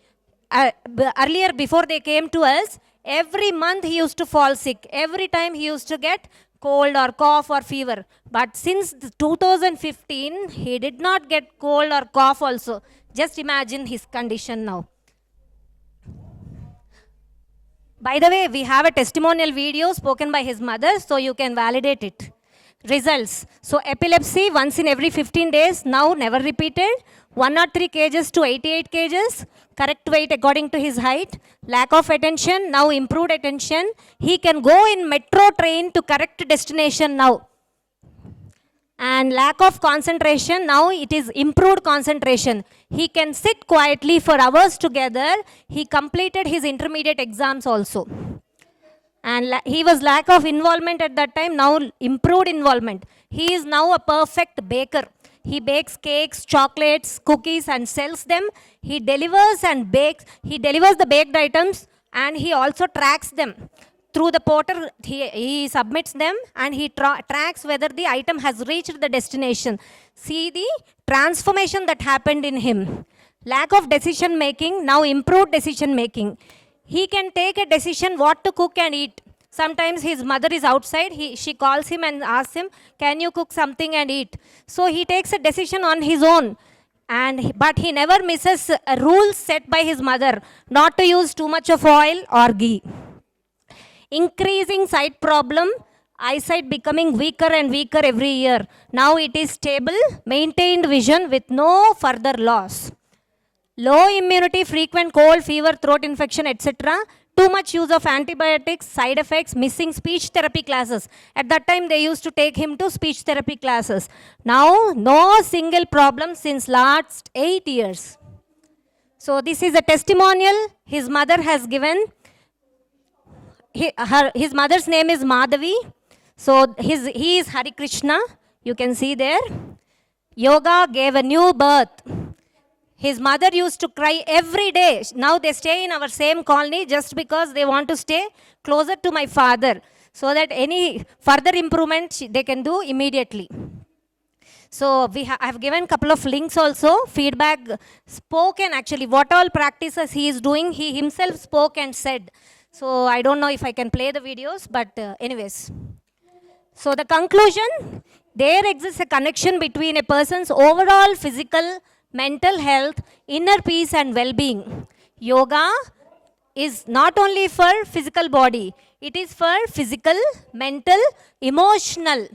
Earlier, before they came to us, every month he used to fall sick. Every time he used to get cold or cough or fever. But since 2015, he did not get cold or cough also. Just imagine his condition now. By the way, we have a testimonial video spoken by his mother, so you can validate it. Results. So epilepsy once in every 15 days, now never repeated. 103 kgs to 88 kgs, correct weight according to his height. Lack of attention, now improved attention. He can go in metro train to correct destination now. And lack of concentration, now it is improved concentration. He can sit quietly for hours together. He completed his intermediate exams also. And he was lack of involvement at that time, now improved involvement. He is now a perfect baker. He bakes cakes, chocolates, cookies and sells them. He delivers and bakes, he delivers the baked items and he also tracks them. Through the porter, he submits them and he tracks whether the item has reached the destination. See the transformation that happened in him. Lack of decision making, now improved decision making. He can take a decision what to cook and eat. Sometimes his mother is outside, she calls him and asks him, can you cook something and eat? So he takes a decision on his own. But he never misses a rule set by his mother, not to use too much of oil or ghee. Increasing sight problem, eyesight becoming weaker and weaker every year. Now it is stable, maintained vision with no further loss. Low immunity, frequent cold, fever, throat infection, etc. Too much use of antibiotics, side effects, missing speech therapy classes. At that time, they used to take him to speech therapy classes. Now, no single problem since last 8 years. So this is a testimonial his mother has given. His mother's name is Madhavi. So he is Hari Krishna. You can see there. Yoga gave a new birth. His mother used to cry every day. Now they stay in our same colony just because they want to stay closer to my father, so that any further improvement they can do immediately. So I have given a couple of links also. Feedback spoken actually. What all practices he is doing, he himself spoke and said. So I don't know if I can play the videos, but anyways. So the conclusion, there exists a connection between a person's overall physical, mental health, inner peace and well-being. Yoga is not only for physical body, it is for physical, mental, emotional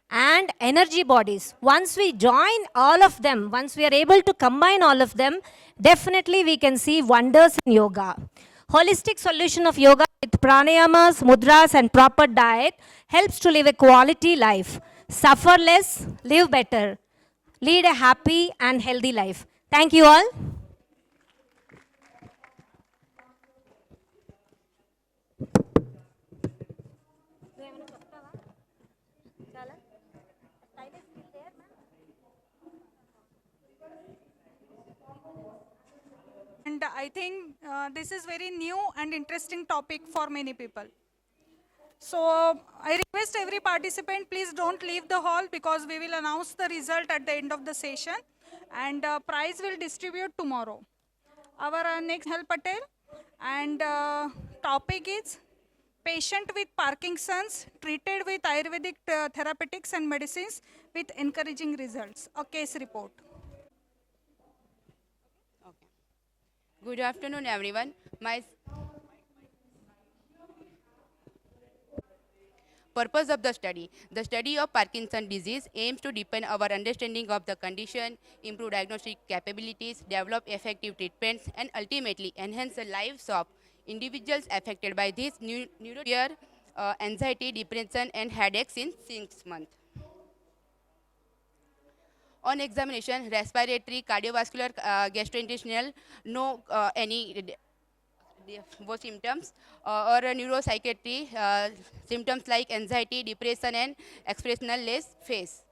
and energy bodies. Once we join all of them, once we are able to combine all of them, definitely we can see wonders in yoga. Holistic solution of yoga with pranayamas, mudras and proper diet helps to live a quality life. Suffer less, live better. Lead a happy and healthy life. Thank you all. And I think this is very new and interesting topic for many people. So I request every participant, please don't leave the hall because we will announce the result at the end of the session and prize will distribute tomorrow. Our next Hel Patel and topic is patient with Parkinson's treated with Ayurvedic therapeutics and medicines with encouraging results. A case report. Good afternoon, everyone. My purpose of the study of Parkinson's disease aims to deepen our understanding of the condition, improve diagnostic capabilities, develop effective treatments, and ultimately enhance the lives of individuals affected by this neurofear, anxiety, depression, and headaches in 6 months. On examination, respiratory, cardiovascular, gastrointestinal, no any symptoms, or neuropsychiatry symptoms like anxiety, depression, and expressionless face.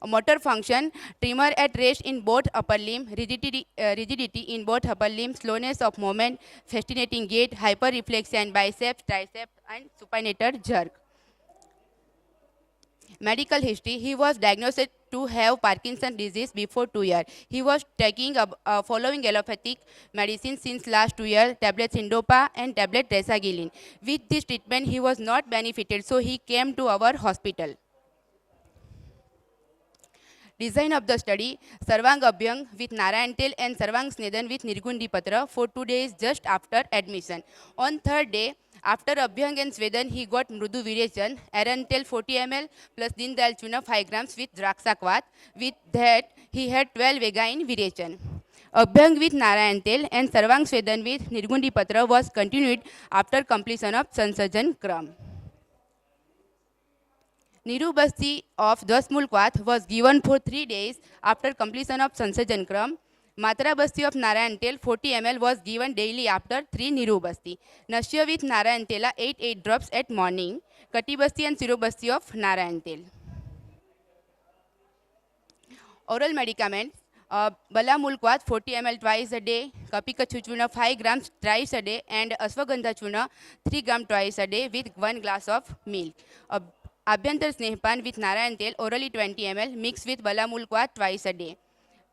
Motor function, tremor at rest in both upper limb, rigidity in both upper limb, slowness of movement, fascinating gait, hyperreflexion, biceps, triceps, and supinator jerk. Medical history, he was diagnosed to have Parkinson's disease before 2 years. He was taking following allopathic medicine since last 2 years, tablet Indopa and tablet Resagiline. With this treatment, he was not benefited, so he came to our hospital. Design of the study, Sarvang Abhyang with Narayan Tel and Sarvang Snedan with Nirgundi Patra for 2 days just after admission. On third day, After Abhyang and Swedan, he got Mrudu Virechan, Arantel 40 ml plus Din Dal Chuna 5 grams with Draxakvat. With that, he had 12 Vega in Virechan. Abhyang with Narayantel and Sarvang Swedan with Nirgundi Patra was continued after completion of Sansajan Kram. Niru Basti of 10 Mulkwat was given for 3 days after completion of Sansajan Kram. Matra Basti of Narayantel 40 ml was given daily after 3 Niru Basti. Nashya with Narayantela 8 drops at morning. Kati Basti and Siro Basti of Narayantel. Oral medicaments. Bala Mulkwat 40 ml twice a day, Kapika Chuchuna 5 grams thrice a day, and Aswagandha Chuna 3 grams twice a day with 1 glass of milk. Abhyantar Snehpan with Narayantel orally 20 ml mixed with Bala Mulkwat twice a day.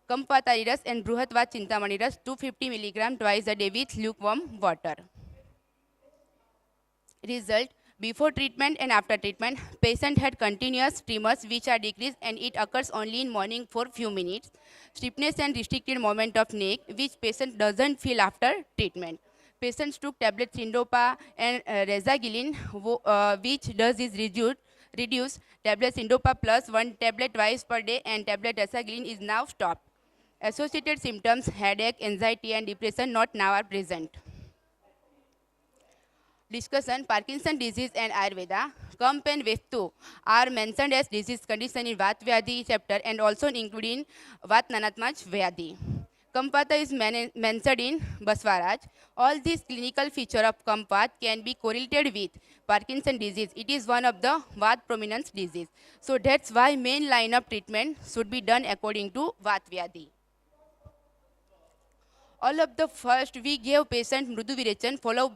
Kampataridas and Bruhatvat Chintamanidas 250 mg twice a day with lukewarm water. Result: before treatment and after treatment, patient had continuous tremors which are decreased and it occurs only in morning for few minutes. Stiffness and restricted movement of neck which patient doesn't feel after treatment. Patients took tablets Indopa and Rezagilin which does is reduce tablets Indopa plus 1 tablet twice per day and tablet Rezagilin is now stopped. Associated symptoms, headache, anxiety and depression not now are present. Discussion: Parkinson disease and Ayurveda. Kamp and Vestu are mentioned as disease condition in Vat Vyadhi chapter and also including Vat Nanatmach Vyadhi. Kampvata is mentioned in Baswaraj. All these clinical features of Kampvat can be correlated with Parkinson disease. It is one of the Vat prominence disease. So that's why main line of treatment should be done according to Vat Vyadhi. All of the first, we gave patient Mrudu Virechan followed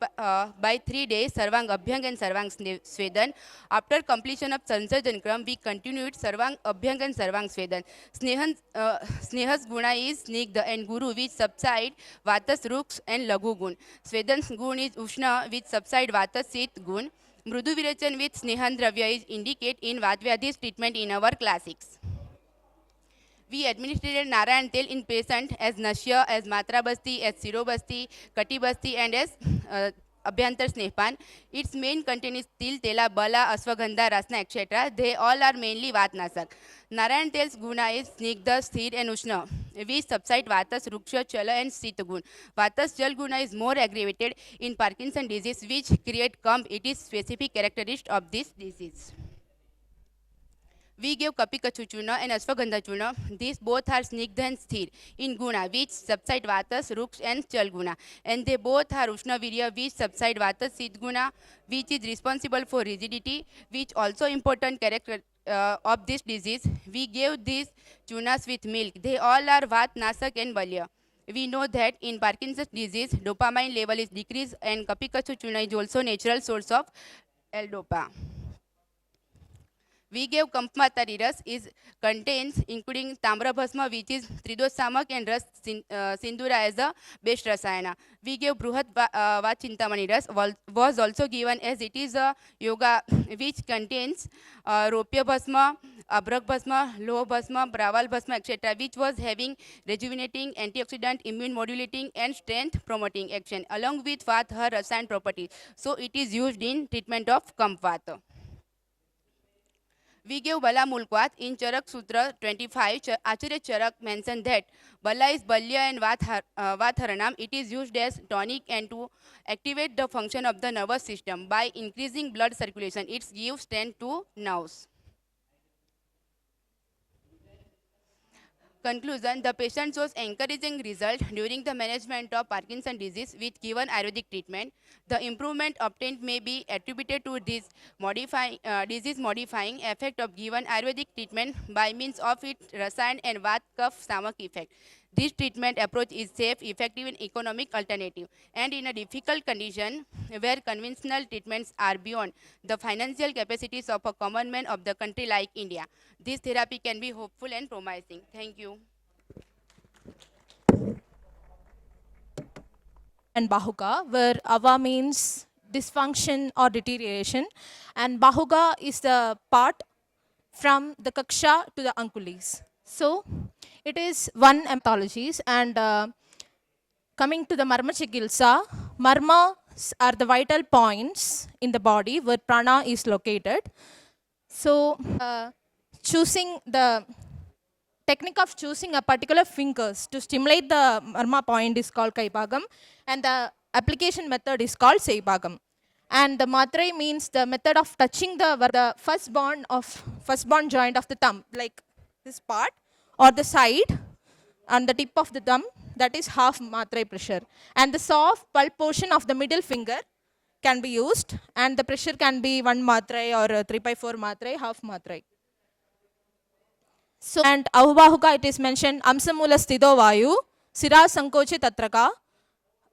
by 3 days Sarvang Abhyang and Sarvang Swedan. After completion of Sansajan Kram, we continued Sarvang Abhyang and Sarvang Swedan. Snehas Guna is Snigdha and Guru which subside Vatas Ruks and Laghu Gun. Swedan's Gun is Ushna which subside Vatas Sit Gun. Mrudu Virechan with Snehan Dravya is indicate in Vatvadhi's treatment in our classics. We administered Narayantel in patient as Nashya, as Matra Basti, as Siro Basti, Kati Basti and as Abhyantar Snehpan. Its main content is Til, Tela, Bala, Aswagandha, Rasna, etc. They all are mainly Vatnasak. Narayantel's Guna is Snigdha, Sthir and Ushna, which subside Vatas, Ruksha, Chala and Sitagun. Vatas Jal Guna is more aggravated in Parkinson disease which create Kamp. It is specific characteristic of this disease. We gave Kapika Chuchuna and Aswagandha Chuna. These both are Snigdha and Sthir in Guna, which subside Vatas, Ruks and Chal Guna. And they both are Ushna Virya, which subside Vatas, Sit Guna, which is responsible for rigidity, which also important character of this disease. We gave these Chunas with milk. They all are Vat, Nasak and Balya. We know that in Parkinson's disease, dopamine level is decreased and Kapika Chuchuna is also natural source of L-dopa. We gave Kampmatariras is contains including Tamra Bhasma which is Tridosh Samak and Ras Sindura as the best Rasayana. We gave Bruhat Vachintamaniras was also given as it is a yoga which contains Ropya Bhasma, Abrak Bhasma, Loh Bhasma, Braval Bhasma etc. which was having rejuvenating, antioxidant, immune modulating and strength promoting action along with Vat her Rasayan properties. So it is used in treatment of Kampvata. We gave Bala Mulkwat in Charak Sutra 25. Acharya Charak mentioned that Bala is Balya and Vatharanam. It is used as tonic and to activate the function of the nervous system by increasing blood circulation. It gives strength to nerves. Conclusion: the patient shows encouraging result during the management of Parkinson disease with given Ayurvedic treatment. The improvement obtained may be attributed to this disease-modifying effect of given Ayurvedic treatment by means of its Rasayan and Vat Kaph Samak effect. This treatment approach is safe, effective, and economic alternative. And in a difficult condition where conventional treatments are beyond the financial capacities of a common man of the country like India, this therapy can be hopeful and promising. Thank you. And Bahuga, where Ava means dysfunction or deterioration, and Bahuga is the part from the Kaksha to the Ankulis. So it is one anthologies and coming to the Marma Chikilsa, Marma are the vital points in the body where prana is located. So, choosing the technique of choosing a particular fingers to stimulate the marma point is called kaibagam, and the application method is called seibagam. And the matrai means the method of touching the first bond joint of the thumb, like this part or the side on the tip of the thumb, that is half matrai pressure. And the soft pulp portion of the middle finger can be used, and the pressure can be 1 matrai or 3/4 matrai, half matrai. So, and ahubahuka, it is mentioned, amsamula sthido vayu, sira sankochi tatraka,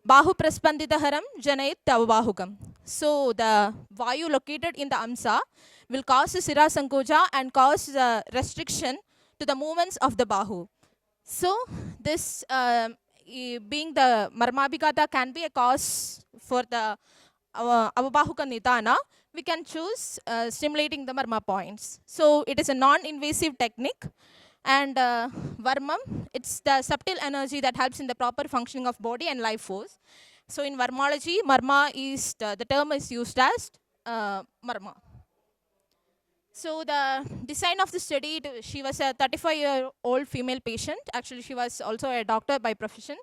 bahu praspanditaharam janayit avahukam. So, the vayu located in the amsa will cause sira sankocha and cause restriction to the movements of the bahu. So, this being the marmabhigata can be a cause for the avabahuka nidana, we can choose stimulating the marma points. So, it is a non-invasive technique, and varmam, it's the subtle energy that helps in the proper functioning of body and life force. So, in varmology, marma is, the term is used as marma. So the design of the study, she was a 35-year-old female patient. Actually, she was also a doctor by profession.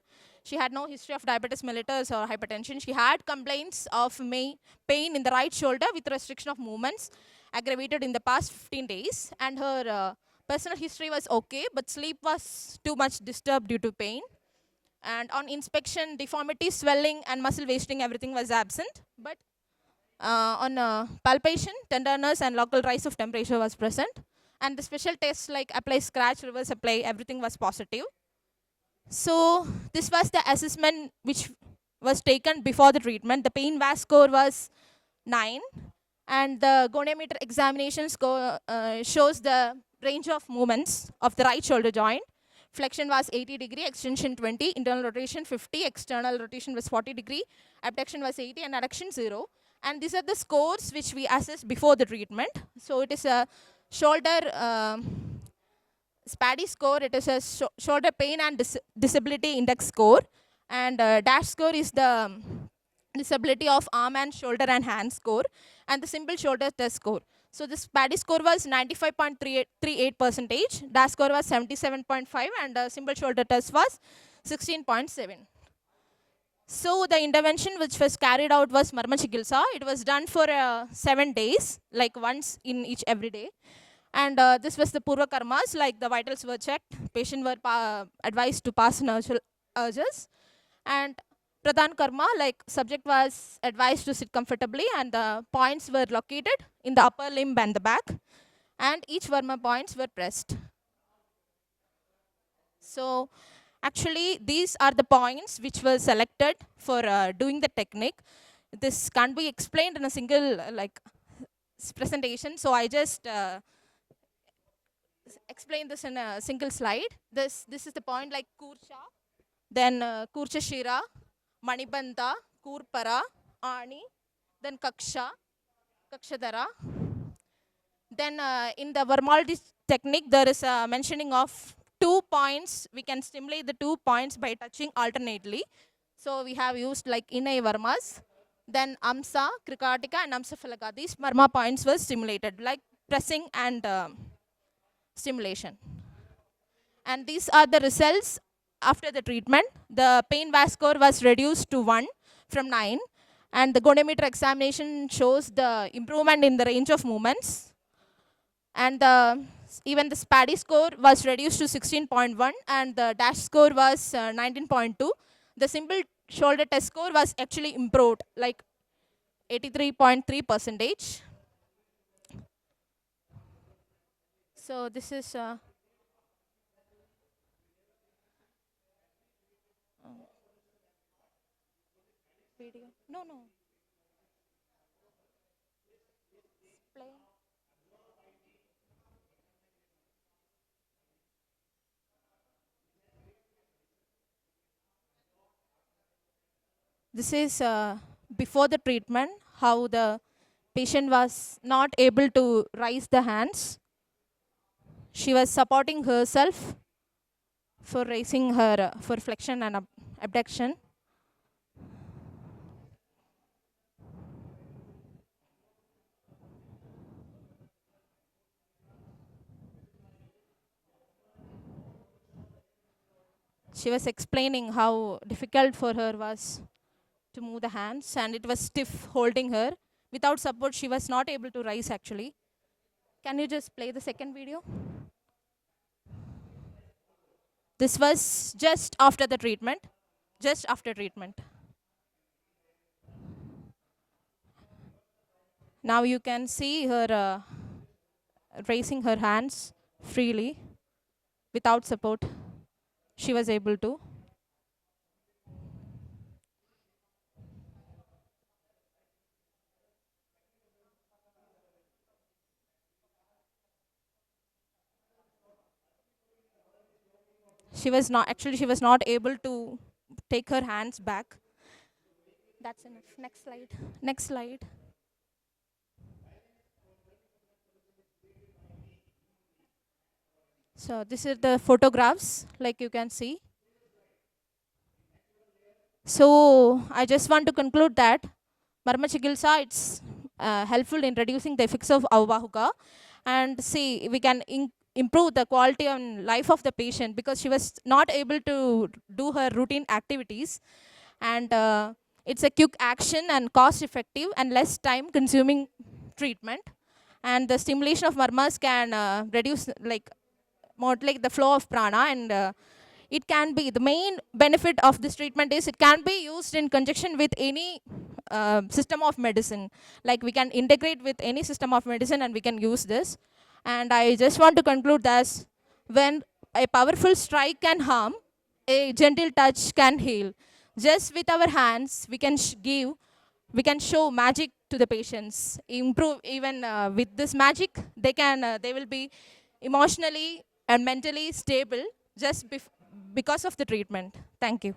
She had no history of diabetes mellitus or hypertension. She had complaints of pain in the right shoulder with restriction of movements aggravated in the past 15 days. And her personal history was okay, but sleep was too much disturbed due to pain. And on inspection, deformity, swelling, and muscle wasting, everything was absent. But on palpation, tenderness, and local rise of temperature was present. And the special tests like apply scratch, reverse apply, everything was positive. So this was the assessment which was taken before the treatment. The pain VAS score was 9, and the goniometer examination score shows the range of movements of the right shoulder joint. Flexion was 80 degree, extension 20, internal rotation 50, external rotation was 40 degree, abduction was 80, and adduction 0. And these are the scores which we assessed before the treatment. So it is a shoulder SPADI score, it is a shoulder pain and disability index score. And dash score is the disability of arm and shoulder and hand score, and the simple shoulder test score. So this SPADI score was 95.38%, dash score was 77.5, and simple shoulder test was 16.7. So the intervention which was carried out was marma chikitsa. It was done for 7 days, like once in each every day. And this was the purva karmas, like the vitals were checked, patient were advised to pass nurture urges. And pradhan karma, like subject was advised to sit comfortably, and the points were located in the upper limb and the back, and each varma points were pressed. So actually, these are the points which were selected for doing the technique. This can't be explained in a single presentation, so I just explain this in a single slide. This is the point like Kurcha, then Kurcha Shira, Manibanda, Kurpara, Ani, then Kaksha, Kakshadara. Then in the Vermaldi technique, there is a mentioning of 2 points. We can stimulate the 2 points by touching alternately. So we have used like Inai Varmas, then Amsa, Krikatika, and Amsa Falaka. These Marma points were stimulated, like pressing and stimulation. And these are the results after the treatment. The pain VAS score was reduced to 1 from 9, and the goniometer examination shows the improvement in the range of movements. And even the SPADI score was reduced to 16.1, and the dash score was 19.2. The simple shoulder test score was actually improved, like 83.3%. So this is video. No. Play. This is before the treatment, how the patient was not able to raise the hands. She was supporting herself for raising her, for flexion and abduction. she was explaining how difficult for her was to move the hands, and it was stiff holding her. Without support, she was not able to rise actually. Can you just play the second video? This was just after the treatment, just after treatment. Now you can see her raising her hands freely without support. She was able to. She was not able to take her hands back. That's enough. Next slide. Next slide. So this is the photographs, like you can see. So I just want to conclude that Marma Chikilsa, it's helpful in reducing the effects of Avahuka, and see we can improve the quality and life of the patient, because she was not able to do her routine activities, and it's a quick action and cost effective and less time consuming treatment, and the stimulation of marmas can reduce like the flow of prana, and it can be, the main benefit of this treatment is it can be used in conjunction with any system of medicine. Like we can integrate with any system of medicine and we can use this. And I just want to conclude that when a powerful strike can harm, a gentle touch can heal. Just with our hands, we can we can show magic to the patients. Improve even with this magic, they will be emotionally and mentally stable just because of the treatment. Thank you.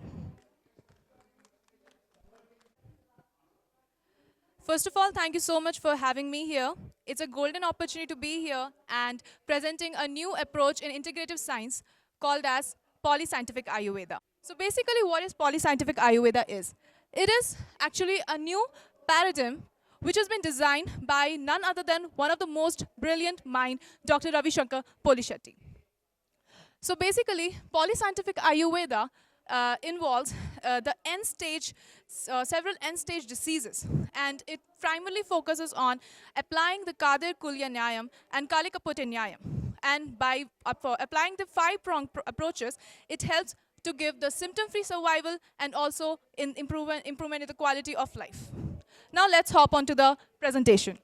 First of all, thank you so much for having me here. It's a golden opportunity to be here and presenting a new approach in integrative science called as polyscientific Ayurveda. So basically what is polyscientific Ayurveda is? It is actually a new paradigm which has been designed by none other than one of the most brilliant mind, Dr. Ravi Shankar Polishetty. So basically, polyscientific Ayurveda involves the end stage, several end stage diseases, and it primarily focuses on applying the Kadir Kulya Nyayam and Kalikaputi Nyayam. And by applying the five-pronged approaches, it helps to give the symptom-free survival and also in improvement in the quality of life. Now let's hop on to the presentation.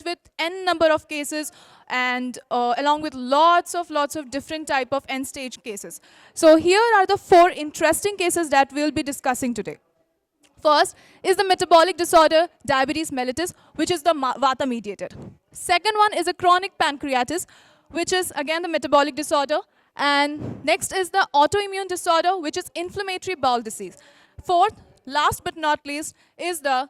With n number of cases and along with lots of different type of end stage cases. So here are the 4 interesting cases that we'll be discussing today. First is the metabolic disorder diabetes mellitus, which is the vata mediated. Second one is a chronic pancreatitis, which is again the metabolic disorder. And next is the autoimmune disorder, which is inflammatory bowel disease. Fourth, last but not least, is the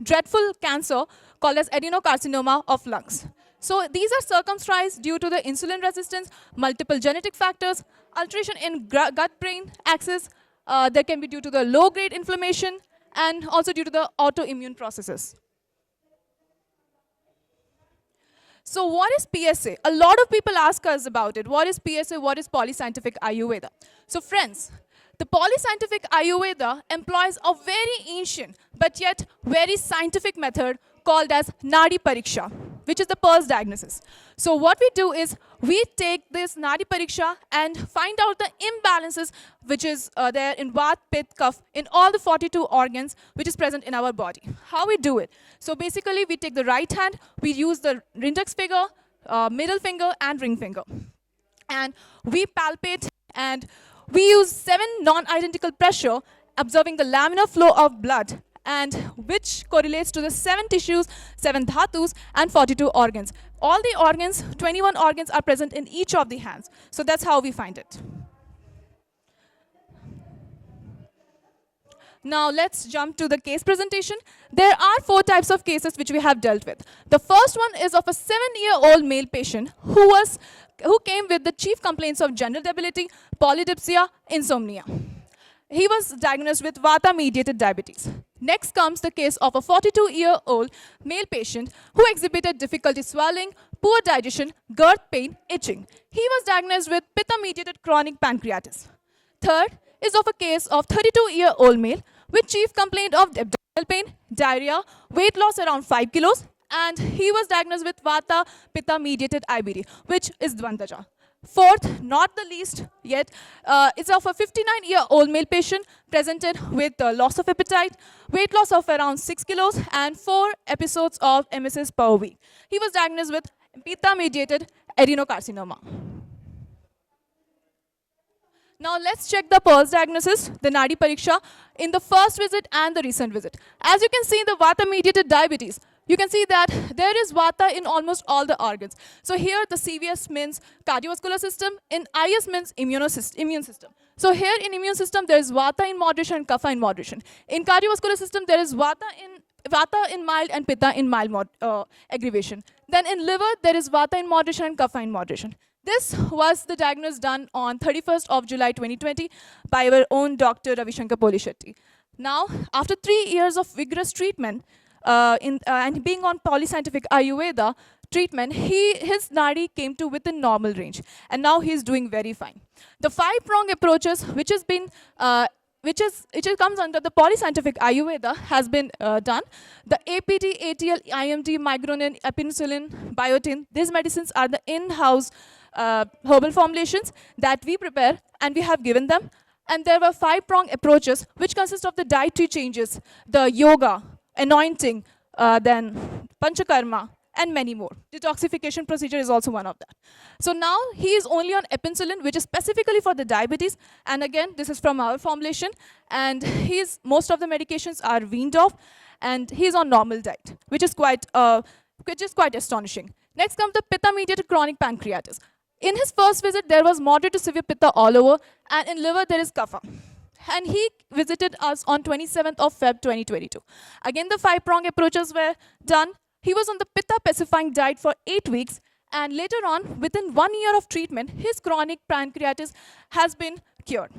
dreadful cancer called as adenocarcinoma of lungs. So these are circumscribed due to the insulin resistance, multiple genetic factors, alteration in gut-brain axis. There can be due to the low-grade inflammation and also due to the autoimmune processes. So what is PSA? A lot of people ask us about it. What is PSA? What is polyscientific Ayurveda? So friends, the polyscientific Ayurveda employs a very ancient but yet very scientific method called as Nadi Pariksha, which is the pulse diagnosis. So what we do is we take this Nadi Pariksha and find out the imbalances which is there in Vat, Pitta, Kapha in all the 42 organs which is present in our body. How we do it? So basically we take the right hand, we use the index finger, middle finger and ring finger. And we palpate and we use 7 non-identical pressure observing the laminar flow of blood, and which correlates to the 7 tissues, 7 dhatus, and 42 organs. All the organs, 21 organs are present in each of the hands. So that's how we find it. Now let's jump to the case presentation. There are 4 types of cases which we have dealt with. The first one is of a 7-year-old male patient who came with the chief complaints of general debility, polydipsia, insomnia. He was diagnosed with Vata-mediated diabetes. Next comes the case of a 42-year-old male patient who exhibited difficulty swallowing, poor digestion, girth pain, itching. He was diagnosed with pitta-mediated chronic pancreatitis. Third is of a case of 32-year-old male with chief complaint of abdominal pain, diarrhea, weight loss around 5 kilos, and he was diagnosed with Vata Pitta-mediated IBD, which is Dvandaja. Fourth, not the least yet, is of a 59-year-old male patient presented with loss of appetite, weight loss of around 6 kilos, and 4 episodes of emesis per week. He was diagnosed with Pitta-mediated adenocarcinoma. Now let's check the pulse diagnosis, the Nadi Pariksha, in the first visit and the recent visit. As you can see in the Vata-mediated diabetes, you can see that there is Vata in almost all the organs. So here the CVS means cardiovascular system, in IS means immune system. So here in immune system there is Vata in moderation and Kapha in moderation. In cardiovascular system there is Vata in mild and Pitta in mild aggravation. Then in liver there is Vata in moderation and Kapha in moderation. This was the diagnosis done on 31st of July 2020 by our own Dr. Ravishankar Polishetty. Now, after 3 years of vigorous treatment and being on polyscientific Ayurveda treatment, his nadi came to within normal range, and now he is doing very fine. The 5-prong approaches, which has been which comes under the polyscientific Ayurveda, has been done. The APT, ATL, IMD, migraine, penicillin, biotin, these medicines are the in-house herbal formulations that we prepare and we have given them. And there were 5-prong approaches which consist of the dietary changes, the yoga, anointing, then panchakarma, and many more. Detoxification procedure is also one of that. So now he is only on penicillin, which is specifically for the diabetes. And again, this is from our formulation. And most of the medications are weaned off, and he is on normal diet, which is quite astonishing. Next comes the pitta-mediated chronic pancreatitis. In his first visit, there was moderate to severe pitta all over, and in liver there is kapha. And he visited us on 27th of Feb 2022. Again, the 5-prong approaches were done. He was on the pitta-pacifying diet for 8 weeks, and later on, within 1 year of treatment, his chronic pancreatitis has been cured.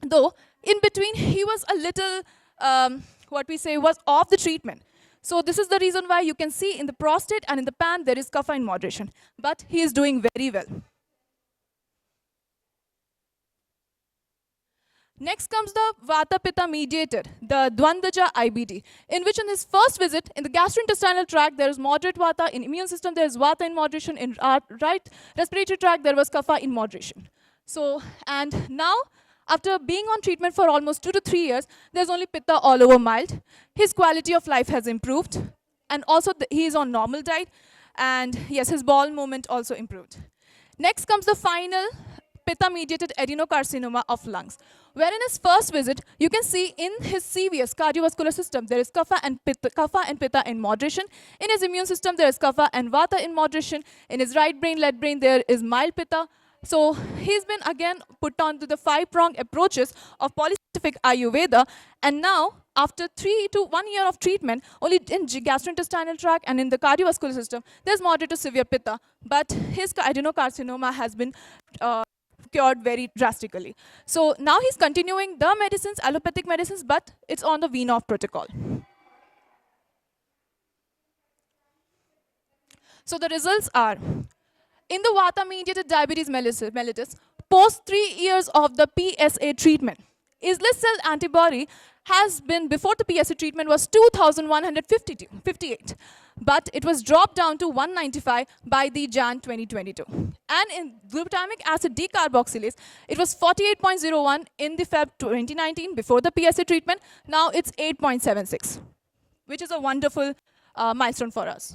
Though, in between, he was a little, was off the treatment. So this is the reason why you can see in the prostate and in the pan, there is kapha in moderation. But he is doing very well. Next comes the Vata Pitta mediated, the Dvandaja IBD, in which in his first visit, in the gastrointestinal tract, there is moderate Vata. In immune system, there is Vata in moderation. In right respiratory tract, there was Kapha in moderation. So, and now, after being on treatment for almost 2 to 3 years, there's only Pitta all over mild. His quality of life has improved. And also, he is on normal diet. And yes, his bowel movement also improved. Next comes the final Pitta-mediated adenocarcinoma of lungs, where in his first visit, you can see in his CVS, cardiovascular system, there is Kapha and Pitta in moderation. In his immune system, there is Kapha and Vata in moderation. In his right brain, left brain, there is mild Pitta. So he's been again put on to the 5-prong approaches of polyscientific Ayurveda, and now, after 3 to 1 year of treatment, only in gastrointestinal tract and in the cardiovascular system, there's moderate to severe Pitta, but his adenocarcinoma has been cured very drastically. So now he's continuing the medicines, allopathic medicines, but it's on the wean-off protocol. So the results are, in the Vata-mediated diabetes mellitus, post 3 years of the PSA treatment, islet cell antibody has been, before the PSA treatment, was 2,158, but it was dropped down to 195 by the Jan 2022. And in glutamic acid decarboxylase, it was 48.01 in the Feb 2019 before the PSA treatment. Now it's 8.76, which is a wonderful milestone for us.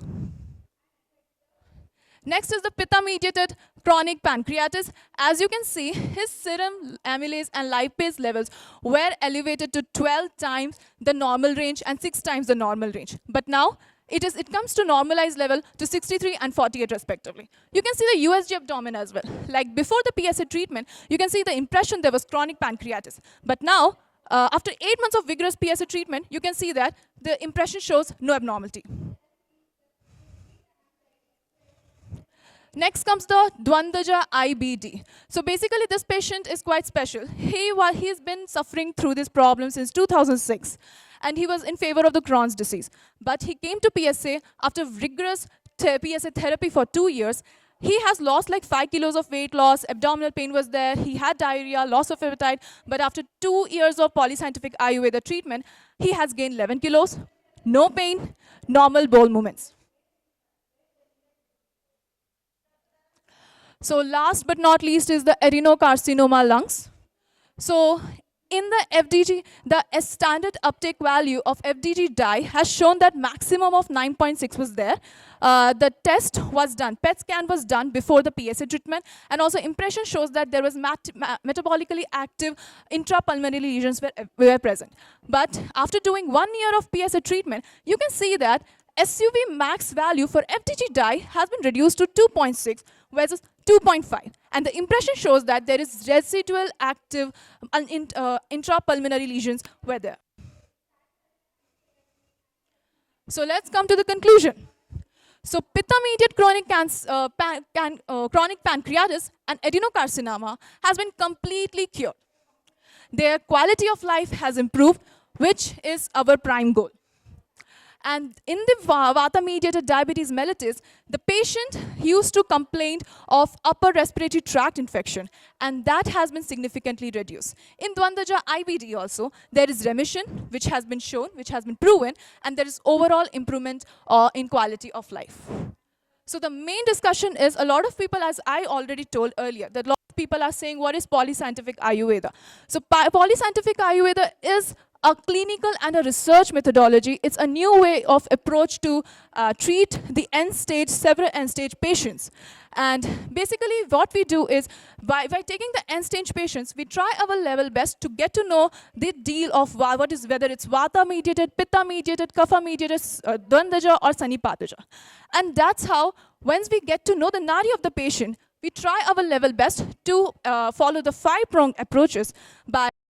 Next is the Pitta-mediated chronic pancreatitis. As you can see, his serum amylase and lipase levels were elevated to 12 times the normal range and 6 times the normal range. But now, it comes to normalized level to 63 and 48 respectively. You can see the USG abdomen as well. Like before the PSA treatment, you can see the impression there was chronic pancreatitis. But now, after 8 months of vigorous PSA treatment, you can see that the impression shows no abnormality. Next comes the Dvandaja IBD. So basically this patient is quite special. He's been suffering through this problem since 2006, and he was in favor of the Crohn's disease. But he came to PSA after rigorous PSA therapy for 2 years, he has lost like 5 kilos of weight loss, abdominal pain was there, he had diarrhea, loss of appetite, but after 2 years of polyscientific Ayurveda treatment, he has gained 11 kilos, no pain, normal bowel movements. So last but not least is the adenocarcinoma lungs. So in the FDG, the standard uptake value of FDG dye has shown that maximum of 9.6 was there. The test was done, PET scan was done before the PSA treatment, and also impression shows that there was metabolically active intrapulmonary lesions were present. But after doing 1 year of PSA treatment, you can see that SUV max value for FDG dye has been reduced to 2.6 versus 2.5. And the impression shows that there is residual active intrapulmonary lesions were there. So let's come to the conclusion. So pitta-mediated chronic pancreatitis and adenocarcinoma has been completely cured. Their quality of life has improved, which is our prime goal. And in the Vata-mediated diabetes mellitus, the patient used to complain of upper respiratory tract infection, and that has been significantly reduced. In Dwandaja IBD also, there is remission, which has been shown, which has been proven, and there is overall improvement in quality of life. So the main discussion is, a lot of people, as I already told earlier, that a lot of people are saying, what is polyscientific Ayurveda? So polyscientific Ayurveda is a clinical and a research methodology. It's a new way of approach to treat the several end-stage patients. And basically what we do is, by taking the end-stage patients, we try our level best to get to know the deal of whether it's Vata-mediated, Pitta-mediated, Kapha-mediated, Dwandaja or Sanipataja. And that's how, once we get to know the nadi of the patient, we try our level best to follow the 5-pronged approaches by